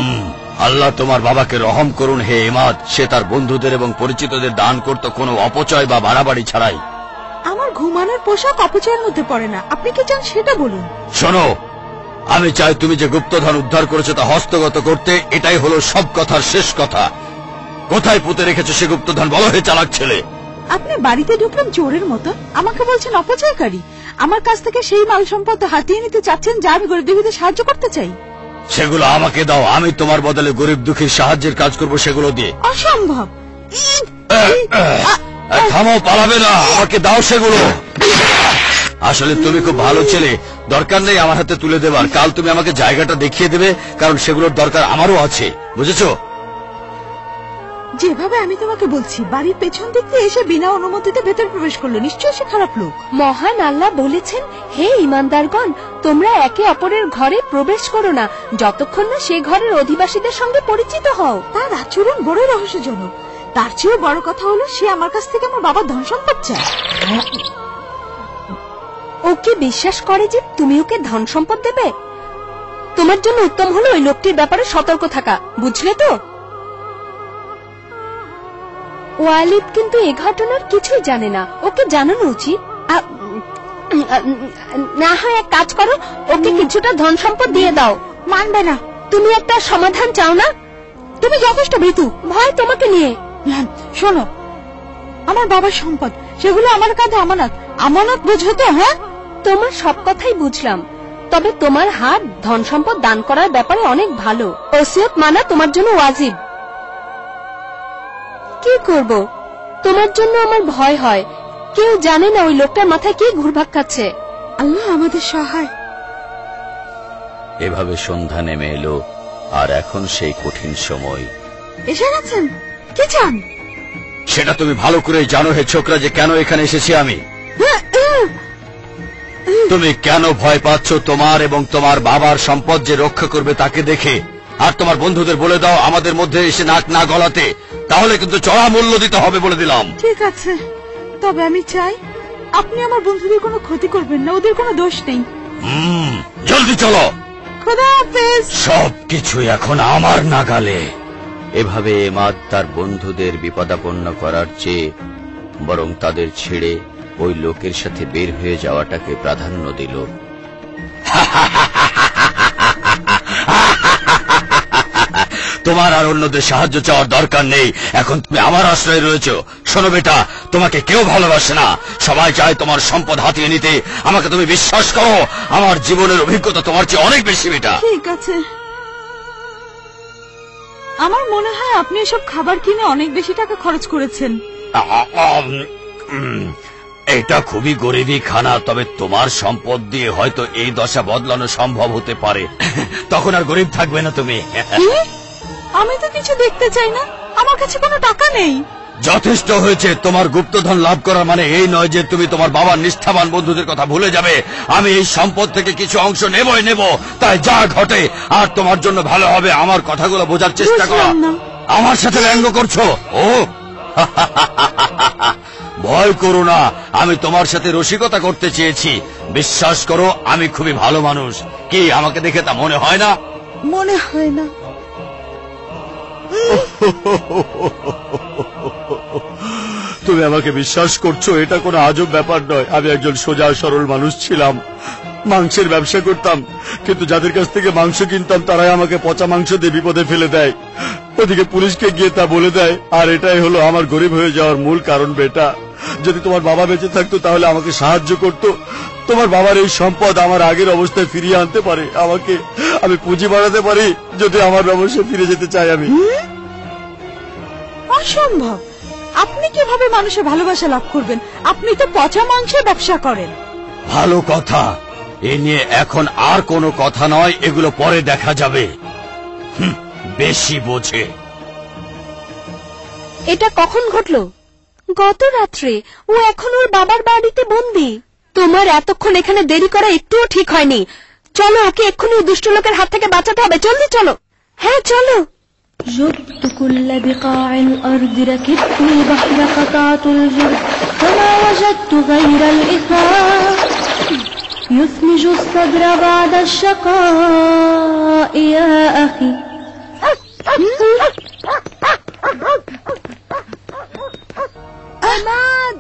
আল্লাহ তোমার বাবাকে রহম করুন হে এমাদ। সে তার বন্ধুদের এবং পরিচিতদের দান করত কোনো অপচয় বা বাড়াবাড়ি ছাড়াই। আমার ঘুমানোর পোশাক অপচয়ের মধ্যে পড়ে না। আপনি কি চান সেটা বলুন। শোনো, আমি চাই তুমি যে গুপ্তধন উদ্ধার করেছো তা হস্তগত করতে। এটাই হলো সব কথার শেষ কথা। কোথায় পুঁতে রেখেছো সে গুপ্তধন? বলো হে চালাক ছেলে। আপনি বাড়িতে ঢুকলেন চোরের মতো, আমাকে বলছেন অপচয়কারী। আমার কাছ থেকে সেই মাল সম্পদ হাতিয়ে নিতে চাচ্ছেন যা আমি গরিব দুঃখীদের সাহায্য করতে চাই। সেগুলো আমাকে দাও, আমি তোমার বদলে গরিব দুঃখীর সাহায্যের কাজ করব সেগুলো দিয়ে। অসম্ভব। থামো, পালাবে না, আমাকে দাও সেগুলো। আসলে তুমি খুব ভালো ছেলে, দরকার নেই আমার হাতে তুলে দেবার। কাল তুমি আমাকে জায়গাটা দেখিয়ে দেবে, কারণ সেগুলোর দরকার আমারও আছে, বুঝেছো? যেভাবে আমি তোমাকে বলছি, বাড়ির পেছন দিক দিয়ে এসে বিনা অনুমতিতে ভেতর প্রবেশ করলো। নিশ্চয়ই সে খারাপ লোক। মহান আল্লাহ বলেছেন, হে ঈমানদারগণ, তোমরা একে অপরের ঘরে প্রবেশ করো না যতক্ষণ না সে ঘরের অধিবাসীদের সঙ্গে পরিচিত হও। তার আচরণ বড় রহস্যজনক। তার চেয়েও বড় কথা হলো সে আমার কাছ থেকে আমার বাবার ধন সম্পদ চায়। ওকে বিশ্বাস করে যে তুমি ওকে ধন সম্পদ দেবে? তোমার জন্য উত্তম হলো ওই লোকটির ব্যাপারে সতর্ক থাকা, বুঝলে তো? ওয়ালিদ কিন্তু এ ঘটনার কিছুই জানে না, ওকে জানানো উচিত। না হয় এক কাজ করো, ওকে কিছুটা ধন সম্পদ দিয়ে দাও। মানবে না। তুমি একটা সমাধান চাও না? তুমি যথেষ্ট ভীতু। ভয় তোমাকে নিয়ে। হ্যাঁ, শোনো, আমার বাবার সম্পদ, সেগুলো আমার কাঁধে আমানত। আমানত বুঝো তো? হ্যাঁ, তোমার সব কথাই বুঝলাম, তবে তোমার হাত ধন সম্পদ দান করার ব্যাপারে অনেক ভালো। ওসিয়ত মানা তোমার জন্য ওয়াজিব। কি করব, তোমার জন্য আমার ভয় হয়। কেউ জানে না ওই লোকটার মাথায় কি ঘুরপাক খাচ্ছে। আল্লাহ আমাদের সহায়। এভাবে সন্ধ্যা নেমে এলো, আর এখন সেই কঠিন সময়। এসে গেছেন? কি চান? সেটা তুমি ভালো করে জানো হে ছোকরা, যে কেন এখানে এসেছি আমি। তুমি কেন ভয় পাচ্ছ তোমার এবং তোমার বাবার সম্পদ যে রক্ষা করবে তাকে দেখে? আর তোমার বন্ধুদের বলে দাও আমাদের মধ্যে এসে নাক না গলাতে, তাহলে কিন্তু চড়া মূল্য দিতে হবে বলে দিলাম। ঠিক আছে, তবে আমি চাই আপনি আমার বন্ধুদের কোনো ক্ষতি করবেন না, ওদের কোনো দোষ নেই। জলদি চলো। খোদা হাফেজ। সবকিছু এখন আমার নাগালে। এভাবে এমাদ তার বন্ধুদের বিপদাপন্ন করার চেয়ে বরং তাদের ছেড়ে ওই লোকের সাথে বের হয়ে যাওয়াটাকে প্রাধান্য দিল। তোমার আর অন্যদের সাহায্য চাওয়ার দরকার নেই, এখন তুমি আমার আশ্রয়ে রয়েছো। শোনো বেটা, তোমাকে কেউ ভালোবাসে না, সবাই চায় তোমার সম্পদ হাতিয়ে নিতে। আমাকে তুমি বিশ্বাস করো, আমার জীবনের অভিজ্ঞতা তোমার চেয়ে অনেক বেশি বেটা। ঠিক আছে, আমার মনে হয় আপনি এসব খাবার কিনে অনেক বেশি টাকা খরচ করেছেন। এটা খুবই গরিবী খানা, তবে তোমার সম্পদ দিয়ে হয়তো এই দশা বদলানো সম্ভব হতে পারে। তখন আর গরিব থাকবে না তুমি। কি? আমি তো কিছু দেখতে চাই না, আমার কাছে কোনো টাকা নেই। যথেষ্ট হয়েছে। তোমার গুপ্তধন লাভ করার মানে এই নয় যে তুমি তোমার বাবার নিষ্ঠাবান বন্ধুদের কথা ভুলে যাবে। আমি এই সম্পদ থেকে কিছু অংশ নেবই নেব, তাই যা ঘটে। আর তোমার জন্য ভালো হবে আমার কথাগুলো বোঝার চেষ্টা করো। বুঝলাম না। আমার সাথে ব্যঙ্গ করছো? ও ভয় করো না, আমি তোমার সাথে রসিকতা করতে চেয়েছি। বিশ্বাস করো, আমি খুবই ভালো মানুষ। কি আমাকে দেখে তা মনে হয় না? মনে হয় না। তুমি আমাকে বিশ্বাস করছো? এটা কোনো আজব ব্যাপার নয়। আমি একজন সোজা সরল মানুষ ছিলাম, মাংসের ব্যবসা করতাম, কিন্তু যাদের কাছ থেকে মাংস কিনতাম তারাই আমাকে পচা মাংস দিয়ে বিপদে ফেলে দেয়। ওদিকে পুলিশকে গিয়ে তা বলে দেয়। আর এটাই হলো আমার গরিব হয়ে যাওয়ার মূল কারণ। বেটা, যদি তোমার বাবা বেঁচে থাকতো তাহলে আমাকে সাহায্য করতো। তোমার বাবার এই সম্পদ আমার আগের অবস্থায় ফিরিয়ে আনতে পারে। আমি পুঁজি বাড়াতে পারি যদি আমার ব্যবসায় ফিরে যেতে চাই আমি। অসম্ভব। আপনি কিভাবে মানুষের ভালোবাসা লাভ করবেন? আপনি তো পচা মাংসের ব্যবসা করেন। ভালো কথা, এ নিয়ে এখন আর কোনো কথা নয়, এগুলো পরে দেখা যাবে। বেশি বোঝে। এটা কখন ঘটলো? গত রাত্রে। ও এখন ওর বাবার বাড়িতে বন্দি। তোমার এতক্ষণ এখানে দেরি করা একটুও ঠিক হয়নি। চলো, ওকে এক্ষুনি ওই দুষ্ট লোকের হাত থেকে বাঁচাতে হবে। জলদি চলো। হ্যাঁ চলো। جبت كل بقاع الأرض ركبت البحر قطعت الجرد فما وجدت غير الإثار يثلج الصدر بعد الشقاء يا أخي এমাদ,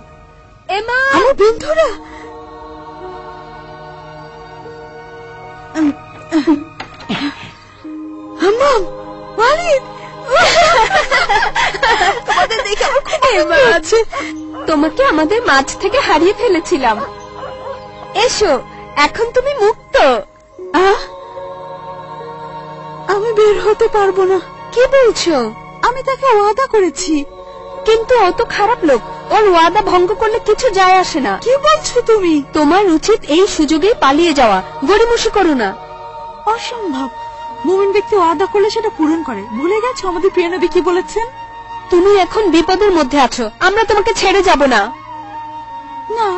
এমাদ। আমার বন্ধুরা, হাম্মাম, ওয়ালিদ, তোমাদের দেখে আমার খুব আনন্দ হচ্ছে। তোমাকে আমাদের মাঝ থেকে হারিয়ে ফেলেছিলাম। এসো, এখন তুমি মুক্ত। আমি বের হতে পারবো না। কি বলছো? আমি তাকে ওয়াদা করেছি। কিন্তু ও তো খারাপ লোক, ওর ওয়াদা ভঙ্গ করলে কিছু যায় আসে না। কি বলছো তুমি? তোমার উচিত এই সুযোগেই পালিয়ে যাওয়া। গড়িমসি করো না। অসম্ভব। মুমিন ব্যক্তি ওয়াদা করলে সেটা পূরণ করে। ভুলে গেছো আমাদের প্রিয় নবী কি বলেছেন? তুমি এখন বিপদের মধ্যে আছো, আমরা তোমাকে ছেড়ে যাব না। না,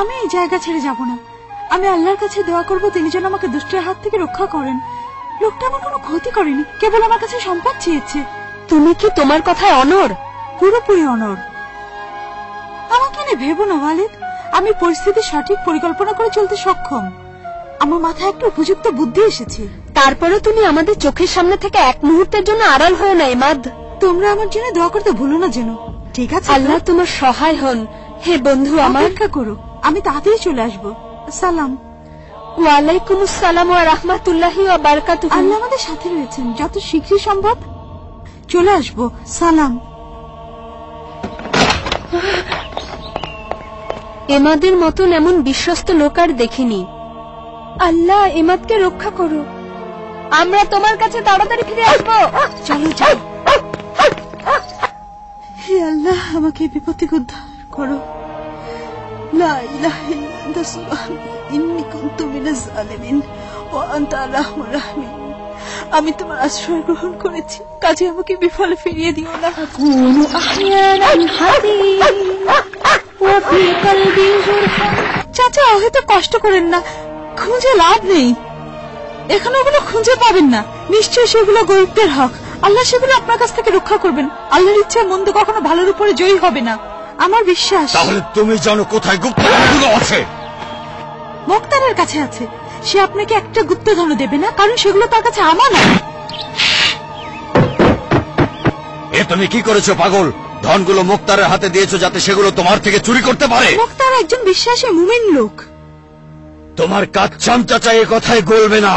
আমি এই জায়গা ছেড়ে যাব না। আমি আল্লাহর কাছে দোয়া করব তিনি যেন আমাকে দুষ্টের হাত থেকে রক্ষা করেন। লোকটা আমার কোনো ক্ষতি করেনি, কেবল আমার কাছে সম্পদ চেয়েছে। তুমি কি তোমার কথায় অনড়? পুরোপুরি অনড়। আমাকে নিয়ে ভেবো না ওয়ালিদ, আমি পরিস্থিতির সঠিক পরিকল্পনা করে চলতে সক্ষম। আমার মাথায় একটা উপযুক্ত বুদ্ধি এসেছে। তারপরে তুমি আমাদের চোখের সামনে থেকে এক মুহূর্তের জন্য আড়াল হয়ে না এমাদ। তোমরা আমার জন্য দোয়া করতে ভুলো না যেন, ঠিক আছে? আল্লাহ তোমার সহায় হন। হে বন্ধু আমার, অপেক্ষা করো, আমি তাড়াতাড়ি চলে আসবো। সালাম। ওয়ালাইকুম আসসালাম ওয়া রাহমাতুল্লাহি ওয়া বারাকাতুহু। আল্লাহ আমাদের সাথে রয়েছেন, যত শীঘ্রই সম্ভব চলে আসবো। সালাম। এমাদের মতন এমন বিশ্বস্ত লোক আর দেখিনি। আল্লাহ এমাদকে রক্ষা করো। আমরা তোমার কাছে তাড়াতাড়ি ফিরে আসবো। চলো চলো। হে আল্লাহ, আমাকে এই বিপদ থেকে উদ্ধার করো। লা ইলাহা ইল্লা আনতা সুবহানাকা ইন্নী কুনতু মিনাজ জালিমিন ওয়া আনতা আরহামুর রাহিমিন। আমি তোমার আশ্রয় গ্রহণ করেছি, কাজে আমাকে বিফলে ফিরিয়ে দিও না। أكون أحيانا حزين وفي قلبي جرح। চাচা, হয়তো কষ্ট করেন না, খুঁজে লাভ নেই। এখানে ওগুলো খুঁজে পাবেন না। নিশ্চয়ই সেগুলো গরিবদের হক। আল্লাহ সেগুলো আপনার কাছ থেকে রক্ষা করবেন। আল্লাহর ইচ্ছায় মন্দ কখনো ভালোর উপরে জয়ী হবে না, আমার বিশ্বাস। তাহলে তুমি জানো কোথায় গুপ্তধনগুলো আছে? মোক্তারের কাছে আছে। সে আপনাকে একটা গুপ্তধন দেবে না, কারণ সেগুলো তার কাছে আমানত। এ তুমি কি করেছো পাগল? ধনগুলো মুক্তারের হাতে দিয়েছো যাতে সেগুলো তোমার থেকে চুরি করতে পারে। মোক্তার একজন বিশ্বাসী মুমিন লোক। তোমার কাচ্চাম চাচা এ কথায় গলবে না।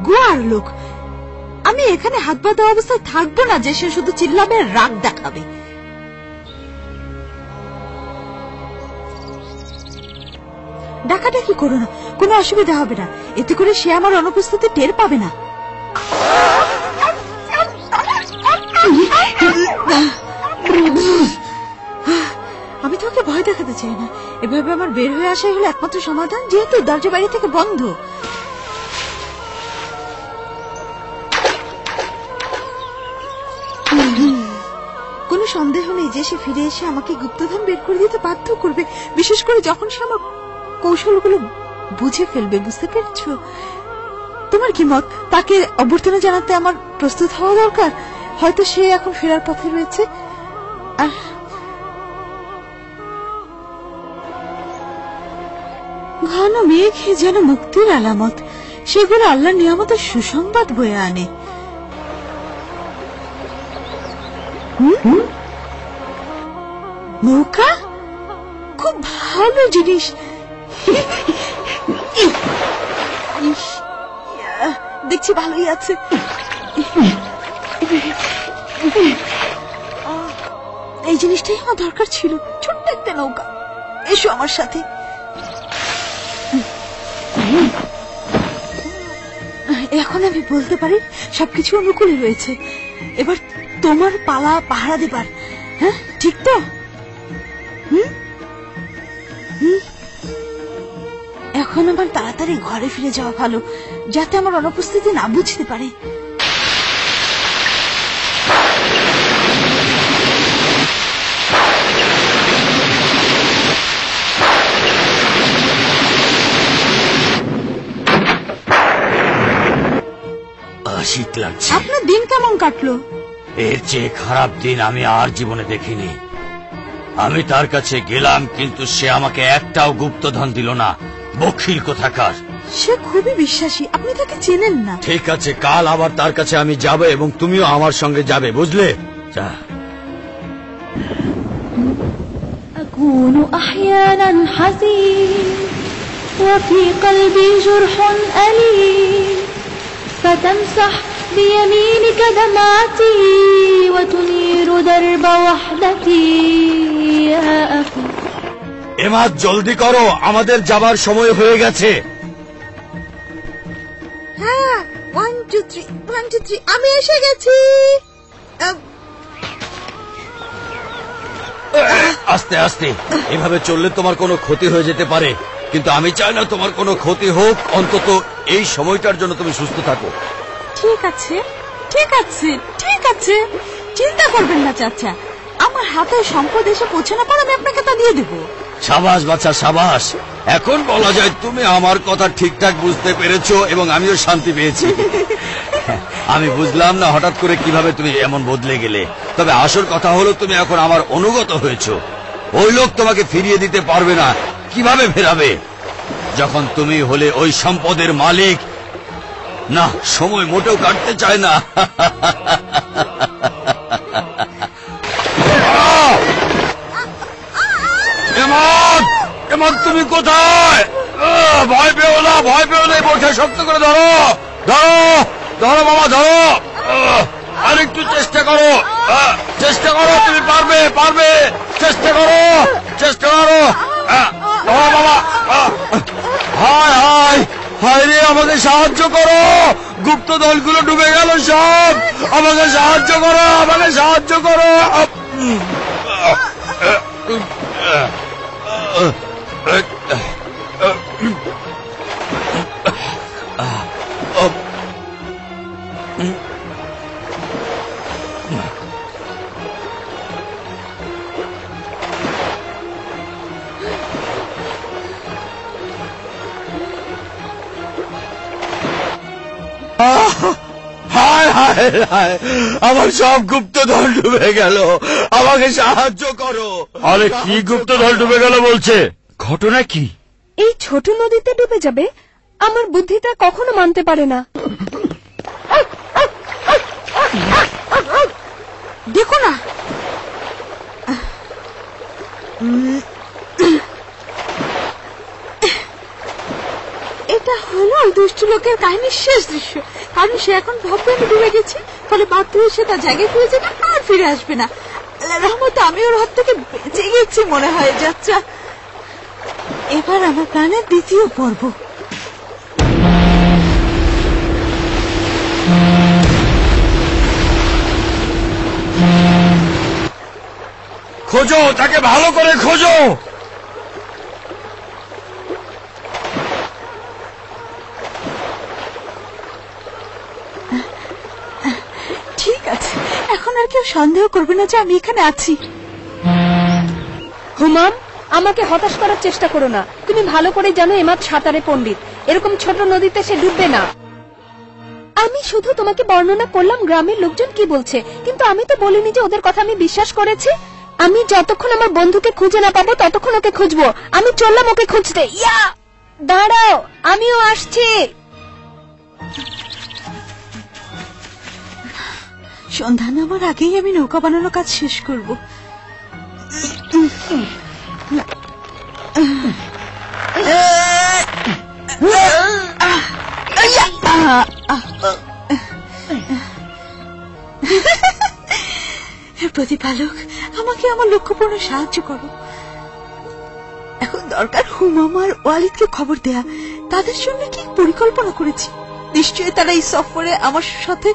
গোয়ার লোক। আমি এখানে হাত বাঁধা অবস্থায় থাকবো না যে সে শুধু চিল্লাবে, রাগ দেখাবে। ডাকাডাকি করো না, কোনো অসুবিধা হবে না। এতে করে সে আমার অনুপস্থিতি টের পাবে না। আমি তোকে ভয় দেখাতে চাই না। এভাবে আমার বের হয়ে আসাই হলো একমাত্র সমাধান, যেহেতু দরজা বাইরে থেকে বন্ধ। কোনো সন্দেহ নেই যে সে ফিরে এসে আমাকে গুপ্তধন বের করে দিতে বাধ্য করবে, বিশেষ করে যখন সে আমার কৌশলগুলো বুঝে ফেলবে। বুঝতে পেরেছো? তোমার কি মত? তাকে অভ্যর্থনা জানাতে আমার প্রস্তুত হওয়া দরকার। হয়তো সে এখন ফেরার পথে রয়েছে। আর ঘন মেঘ যেন মুক্তির আলামত, সেগুলো আল্লাহর নিয়ামতের সুসংবাদ বয়ে আনে। নৌকা খুব ভালো জিনিস। দেখছি ভালোই আছে। এই জিনিসটাই আমার দরকার ছিল, ছোট্ট একটা নৌকা। এসো আমার সাথে। এখন আমি বলতে পারি সবকিছু অনুকূলে রয়েছে। এবার তোমার পালা পাহারা দেবার। হ্যাঁ, ঠিক তো? এখন আমার তাড়াতাড়ি ঘরে ফিরে যাওয়া ভালো, যাতে আমার অনুপস্থিতি না বুঝতে পারে। শীত লাগছে। আপনার দিন কেমন কাটলো? এর চেয়ে খারাপ দিন আমি আর জীবনে দেখিনি। আমি তার কাছে গেলাম, কিন্তু সে আমাকে একটাও গুপ্তধন দিল না। বখিল কোথাকার। সে খুবই বিশ্বাসী, আপনি তাকে চেনেন না। ঠিক আছে, কাল আবার তার কাছে আমি যাব এবং তুমিও আমার সঙ্গে যাবে, বুঝলে? যা। أكون أحيانا حزين وفي قلبي جرح أليم فتمسح بيمينك دمعتي وتنير درب وحدتي يا أخي। এমাদ, জলদি করো, আমাদের যাবার সময় হয়ে গেছে। হ্যাঁ, 1 2 3 1 2 3 আমি এসে গেছি। আস্তে আস্তে, এভাবে চললে তোমার কোনো ক্ষতি হয়ে যেতে পারে, কিন্তু আমি চাই না তোমার কোনো ক্ষতি হোক। অন্তত এই সময়টার জন্য তুমি সুস্থ থাকো। ঠিক আছে, ঠিক আছে, ঠিক আছে, চিন্তা করবেন না চাচা। আমার হাতে সম্পদ এসে পৌঁছানো পর আমি আপনাকে তা দিয়ে দেব। সাবাস বাচ্চা, সাবাস। এখন বলা যায় তুমি আমার কথা ঠিকঠাক বুঝতে পেরেছো এবং আমিও শান্তি পেয়েছি। আমি বুঝলাম না হঠাৎ করে কিভাবে তুমি এমন বদলে গেলে। তবে আসল কথা হলো তুমি এখন আমার অনুগত হয়েছো। ওই লোক তোমাকে ফিরিয়ে দিতে পারবে না। কিভাবে ফেরাবে যখন তুমি হলে ওই সম্পদের মালিক? না, সময় মোটেও কাটতে চায় না। এমন তুমি কোথায়? ভয় পেও না, ভয় পেও না। বসে শক্ত করে ধরো, ধরো। ধরো বাবা ধরো, আর একটু চেষ্টা করো, চেষ্টা করো, তুমি পারবে পারবে, চেষ্টা করো চেষ্টা করো। ধরো বাবা। হায় হায় হায় রে, আমাকে সাহায্য করো, গুপ্ত দলগুলো ডুবে গেল সব, আমাকে সাহায্য করো, আমাকে সাহায্য করো। হায় হায় হায়, আমার সব গুপ্তধন ডুবে গেল, আমাকে সাহায্য করো। আরে কি গুপ্তধন ডুবে গেল বলছে, ঘটনা কি? এই ছোট নদীতে ডুবে যাবে, আমার বুদ্ধিটা কখনো মানতে পারে না। দেখো না, এটা হলো দুষ্ট লোকের কাহিনীর শেষ দৃশ্য। কারণ সে এখন ভাববে আমি ডুবে গেছি, ফলে বাধ্য হয়ে সে তার জায়গায় ফিরে যাবে আর ফিরে আসবে না। আল্লাহর রহমতে আমি ওর হাত থেকে বেঁচে গেছি মনে হয়। যাত্রা এবার আমার প্রাণের দ্বিতীয় পর্ব। খোঁজো, তাকে ভালো করে খোঁজো। ঠিক আছে, এখন আর কেউ সন্দেহ করবে না যে আমি এখানে আছি। হুমাম, আমাকে হতাশ করার চেষ্টা করো না। তুমি ভালো করে জানো এমাদ সাঁতারে পণ্ডিত, এরকম ছোট নদীতে সে ডুববে না। আমি শুধু তোমাকে বর্ণনা করলাম গ্রামের লোকজন কি বলছে, কিন্তু আমি তো বলিনি যে ওদের কথা আমি বিশ্বাস করেছি। আমি যতক্ষণ আমার বন্ধুকে খুঁজে না পাবো ততক্ষণ ওকে খুঁজবো। আমি চললাম ওকে খুঁজতে। ইয়া, দাঁড়াও, আমিও আসছি। সন্ধ্যা নামার আগেই আমি নৌকা বানানোর কাজ শেষ করব। প্রতিপালক, আমাকে আমার লক্ষ্যপূর্ণ সাহায্য করো। এখন দরকার হুমাম আর ওয়ালিদকে খবর দেয়া। তাদের জন্য কি পরিকল্পনা করেছি, নিশ্চয়ই তারা এই সফরে আমার সাথে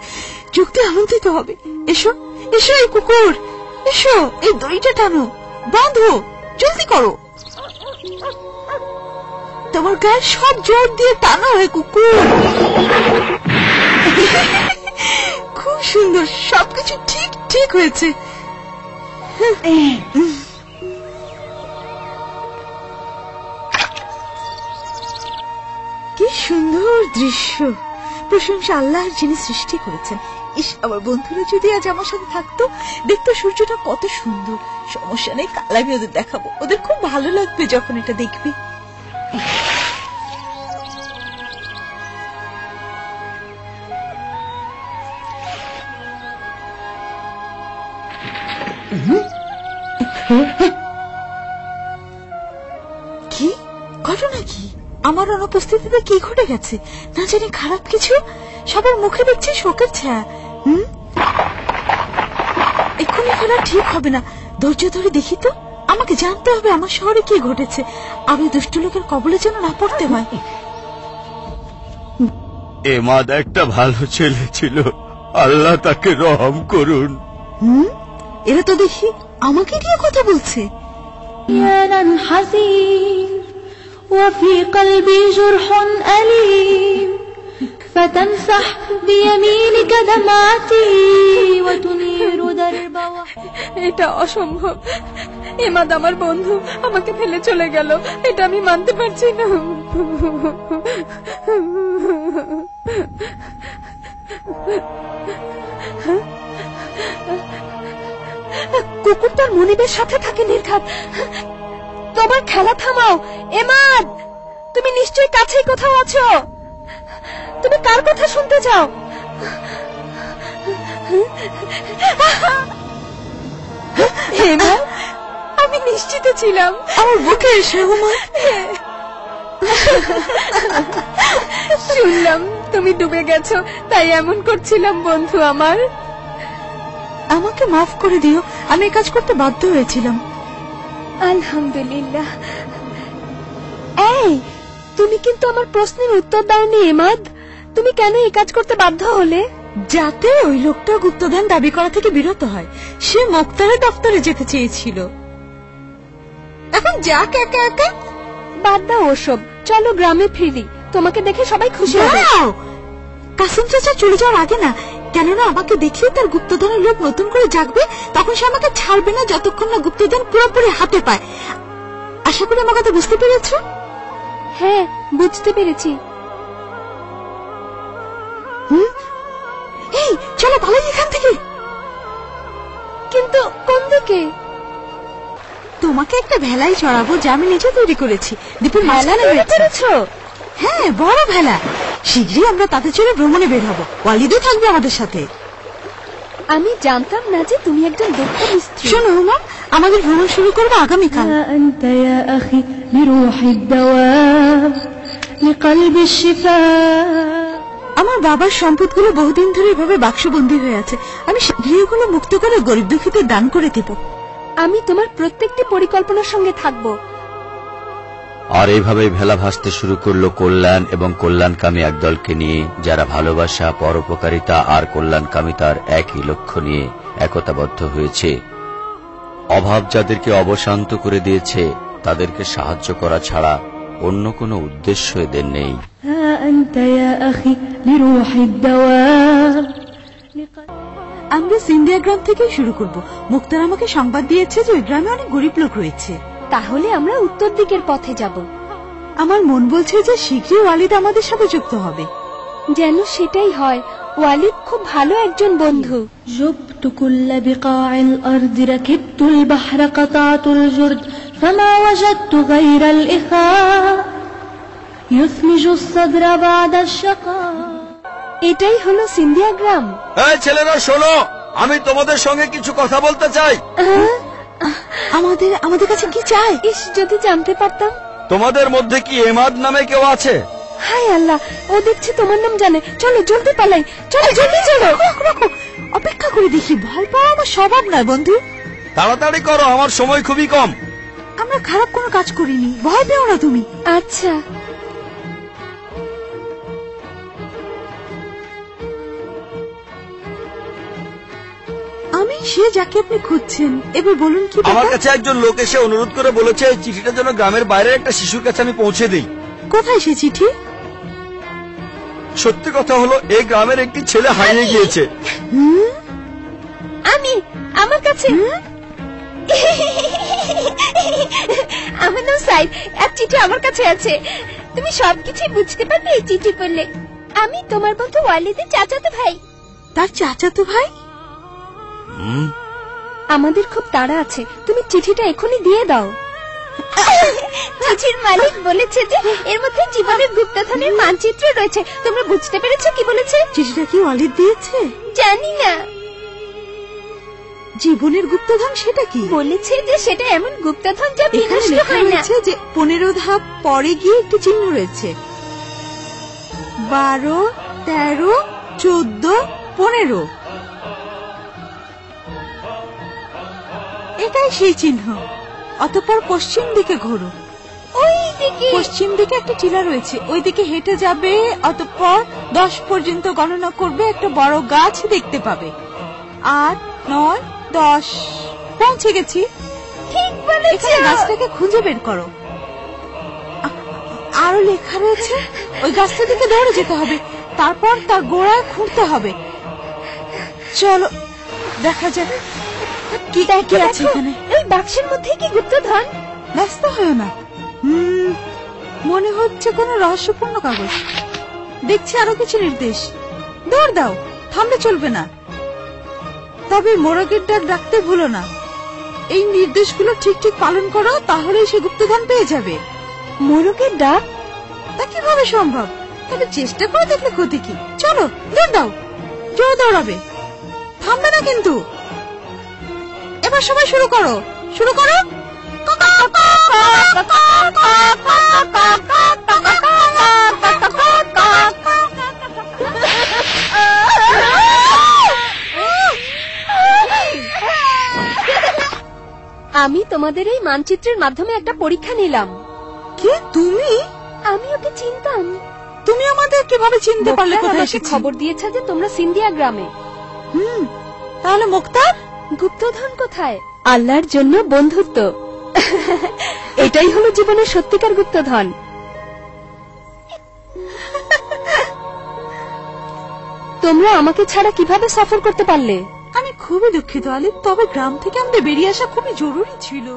যুক্তি আমন্ত্রিত হবে। এসো এসো, এই কুকুর এসো, এই দড়িটা টানো, বাঁধো, জলদি করো। তোমার গায়ে সব জোর দিয়ে টানো হয় কুকুর। খুব সুন্দর, সবকিছু ঠিক ঠিক হয়েছে। কি সুন্দর দৃশ্য, প্রশংসা আল্লাহর যিনি সৃষ্টি করেছেন। ইস, আমার বন্ধুরা যদি আজ আমার সাথে থাকতো, দেখতো সূর্যটা কত সুন্দর। সমস্যা নেই, কাল আমি ওদের দেখাবো, ওদের খুব ভালো লাগবে যখন এটা দেখবে। কি ঘটনা, কি আমার অনুপস্থিতিতে কি ঘটে গেছে? না জানি খারাপ কিছু। সবার মুখে দেখছি শোকের ছায়া। এক্ষুনি ফেরা ঠিক হবে না, ধৈর্য ধরে দেখি তো। আমাকে জানতে হবে আমার শহরে কি ঘটেছে, আমি দুষ্ট লোকের কবলে যেন না পড়তে হয়। এমাদ একটা ভালো ছেলে ছিল, আল্লাহ তাকে রহম করুন। এরা তো দেখি আমাকে নিয়ে কথা বলছে। أحيانا حزين وفي قلبي جرح أليم فتمسح بيمينك دمعتي وتنير درب এটা অসম্ভব। এমাদ আমার বন্ধু, আমাকে ফেলে চলে গেল, এটা আমি মানতে পারছি না। কুকুরটার মনিবের সাথে থাকে নির্ঘাত। তোমার খেলা থামাও এমাদ, তুমি নিশ্চয়ই কাছেই কোথাও আছো। তুমি কার কথা শুনতে চাও? আমি নিশ্চিত ছিলাম। আমার বুকে এসে হুমা শুনলাম তুমি ডুবে গেছো, তাই এমন করছিলাম বন্ধু আমার। আমাকে মাফ করে দিও, আমি এই কাজ করতে বাধ্য হয়েছিলাম। আলহামদুলিল্লাহ। এই, তুমি কিন্তু আমার প্রশ্নের উত্তর দাওনি ইমাদ। তুমি কেন এই কাজ করতে বাধ্য হলে? যাতে ওই লোকটা গুপ্তধন দাবি করা থেকে বিরত হয়। সে মুক্তারের দপ্তরে যেতে চেয়েছিল। এখন যাক একা একা। বাদ দাও ওসব, চলো গ্রামে ফিরি, তোমাকে দেখে সবাই খুশি হবে। কাসিম চাচা চলে যাওয়ার আগে না, কেননা আমাকে দেখলে তার গুপ্তধনের লোভ নতুন করে জাগবে, তখন সে আমাকে ছাড়বে না যতক্ষণ না গুপ্তধন পুরোপুরি হাতে পায়। আশা করি আমার কথা বুঝতে পেরেছো? হ্যাঁ, বুঝতে পেরেছি। এই চলো পালাই এখান থেকে। কিন্তু কোন দিকে? তোমাকে একটা ভেলাই চড়াবো, যা আমি নিজে তৈরি করেছি। দ্বীপের মাঝখানে পেরেছো? হ্যাঁ, বড় ভেলা। শীঘ্রই আমরা তাতে চড়ে ভ্রমণে বের হবো। ওয়ালিদও থাকবে আমাদের সাথে। আমি জানতাম না যে তুমি একজন দক্ষ মিস্ত্রি। শোনো হুমা, আমাদের ভ্রমণ শুরু করবো আগামীকাল। أنت يا أخي لروح الدوام لقلب الشفاء। আমার বাবার সম্পদগুলো বহুদিন ধরে এভাবে বাক্সবন্দী হয়ে আছে। আমি শীঘ্রই এগুলো মুক্ত করে গরিব দুঃখীদের দান করে দেব। আমি তোমার প্রত্যেকটি পরিকল্পনার সঙ্গে থাকব। আর এইভাবে ভেলা ভাসতে শুরু করলো কল্যাণ এবং কল্যাণকামী একদলকে নিয়ে, যারা ভালোবাসা, পরোপকারিতা আর কল্যাণকামিতার একই লক্ষ্য নিয়ে একতাবদ্ধ হয়েছে। অভাব যাদেরকে অবশান্ত করে দিয়েছে, তাদেরকে সাহায্য করা ছাড়া অন্য কোনো উদ্দেশ্য এদের নেই। أنت يا أخي لروح الدوام। আমরা সিন্ধিয়া গ্রাম থেকেই শুরু করব। মুক্তার আমাকে সংবাদ দিয়েছে যে ওই গ্রামে অনেক গরিব লোক রয়েছে। তাহলে আমরা উত্তর দিকের পথে যাব। আমার মন বলছে যে শীঘ্রই ওয়ালিদ আমাদের সাথে যুক্ত হবে। যেন সেটাই হয়। ওয়ালিদ খুব ভালো একজন বন্ধু। جبت كل بقاع الأرض ركبت البحر قطعت الجرد فما وجدت غير الإخاء يثمج الصدر بعد الشقاء। এটাই হলো সিন্ধিয়া গ্রাম। এই ছেলেরা শোনো, আমি তোমাদের সঙ্গে কিছু কথা বলতে চাই। আমাদের কাছে কি চাই? ইস, যদি জানতে পারতাম। তোমাদের মধ্যে কি এমাদ নামে কেউ আছে? হায় আল্লাহ, ও দেখছি তোমার নাম জানে। চলো জলদি পালাই, চলো জলদি চলো। অপেক্ষা করে দেখি, ভয় পাওয়া আমার স্বভাব নয় বন্ধু। তাড়াতাড়ি করো, আমার সময় খুবই কম। আমরা খারাপ কোনো কাজ করিনি, ভয় পেও না তুমি। আচ্ছা। আমি সে যাকে আপনি খুঁজছেন। এবার বলুন কি আমার ব্যাপার? কাছে একজন লোক এসে অনুরোধ করে বলেছে এই চিঠিটা যেন গ্রামের বাইরের একটা শিশুর কাছে আমি পৌঁছে দিই। কোথায় সে চিঠি? সত্যি কথা হলো, এই গ্রামের একটি ছেলে হারিয়ে গিয়েছে। আমার কাছে আমার নাম সাইদ। এক চিঠি আমার কাছে আছে। তুমি সবকিছু বুঝতে পারবে এই চিঠি পড়লে। আমি তোমার বন্ধু ওয়ালিদের চাচাতো ভাই। তার চাচাতো ভাই? আমাদের খুব তাড়া আছে, তুমি চিঠিটা এখনই দিয়ে দাও। চিঠির মালিক বলেছে যে এর মধ্যে জীবনের গুপ্তধনের মানচিত্র রয়েছে। তোমরা বুঝতে পেরেছো কি বলেছে? চিঠিটা কি ওয়ালিদ দিয়েছে? জানি না। জীবনের গুপ্তধন সেটা কি? বলেছে যে সেটা এমন গুপ্তধন যা এখানে বিনষ্ট লেখা হয় না। রয়েছে যে 15 ধাপ পরে গিয়ে একটি চিহ্ন রয়েছে। 12, 13, 14, 15। এটাই সেই চিহ্ন। অতঃপর পশ্চিম দিকে ঘোরো। ওই দিকে পশ্চিম দিকে একটা টিলা রয়েছে, ওই দিকে হেঁটে যাবে। অতঃপর 10 পর্যন্ত গণনা করবে, একটা বড় গাছ দেখতে পাবে। 8, 9, 10 পৌঁছে গেছি। ঠিক বলেছো। এখানে গাছটাকে খুঁজে বের করো। আরো লেখা রয়েছে, ওই গাছটার দিকে দৌড়ে যেতে হবে, তারপর তার গোড়ায় খুঁড়তে হবে। চলো দেখা যাক কি কি আছে এখানে। এই বাক্সের মধ্যে কি গুপ্তধন? ব্যস্ত হয়েও না, মনে হচ্ছে কোনো রহস্যপূর্ণ কাগজ। দেখছি আরো কিছু নির্দেশ। দৌড় দাও, থামলে চলবে না। তবে মোরগের ডাক ডাকতে ভুলো না। এই নির্দেশগুলো ঠিক ঠিক পালন করো, তাহলেই সে গুপ্তধন পেয়ে যাবে। মোরগের ডাক? তা কিভাবে সম্ভব? তবে চেষ্টা করে দেখলে ক্ষতি কি? চলো দৌড় দাও, জোরে দৌড়াবে, থামবে না কিন্তু। এবার সবাই শুরু করো, শুরু করো। আমি তোমাদের এই মানচিত্রের মাধ্যমে একটা পরীক্ষা নিলাম। কে তুমি? আমি ওকে চিনতাম। তুমি আমাদের কিভাবে চিনতে পারলে? মোক্তার কোথায় আমাকে এসেছি? খবর দিয়েছে যে তোমরা সিন্ধিয়া গ্রামে। তাহলে মুক্তার গুপ্তধন কোথায়? আল্লাহর জন্য বন্ধুত্ব। এটাই হলো জীবনের সত্যিকার গুপ্তধন। তোমরা আমাকে ছাড়া কিভাবে সফর করতে পারলে? আমি খুবই দুঃখিত আলিফ, তবে গ্রাম থেকে আমাদের বেরিয়ে আসা খুবই জরুরি ছিল।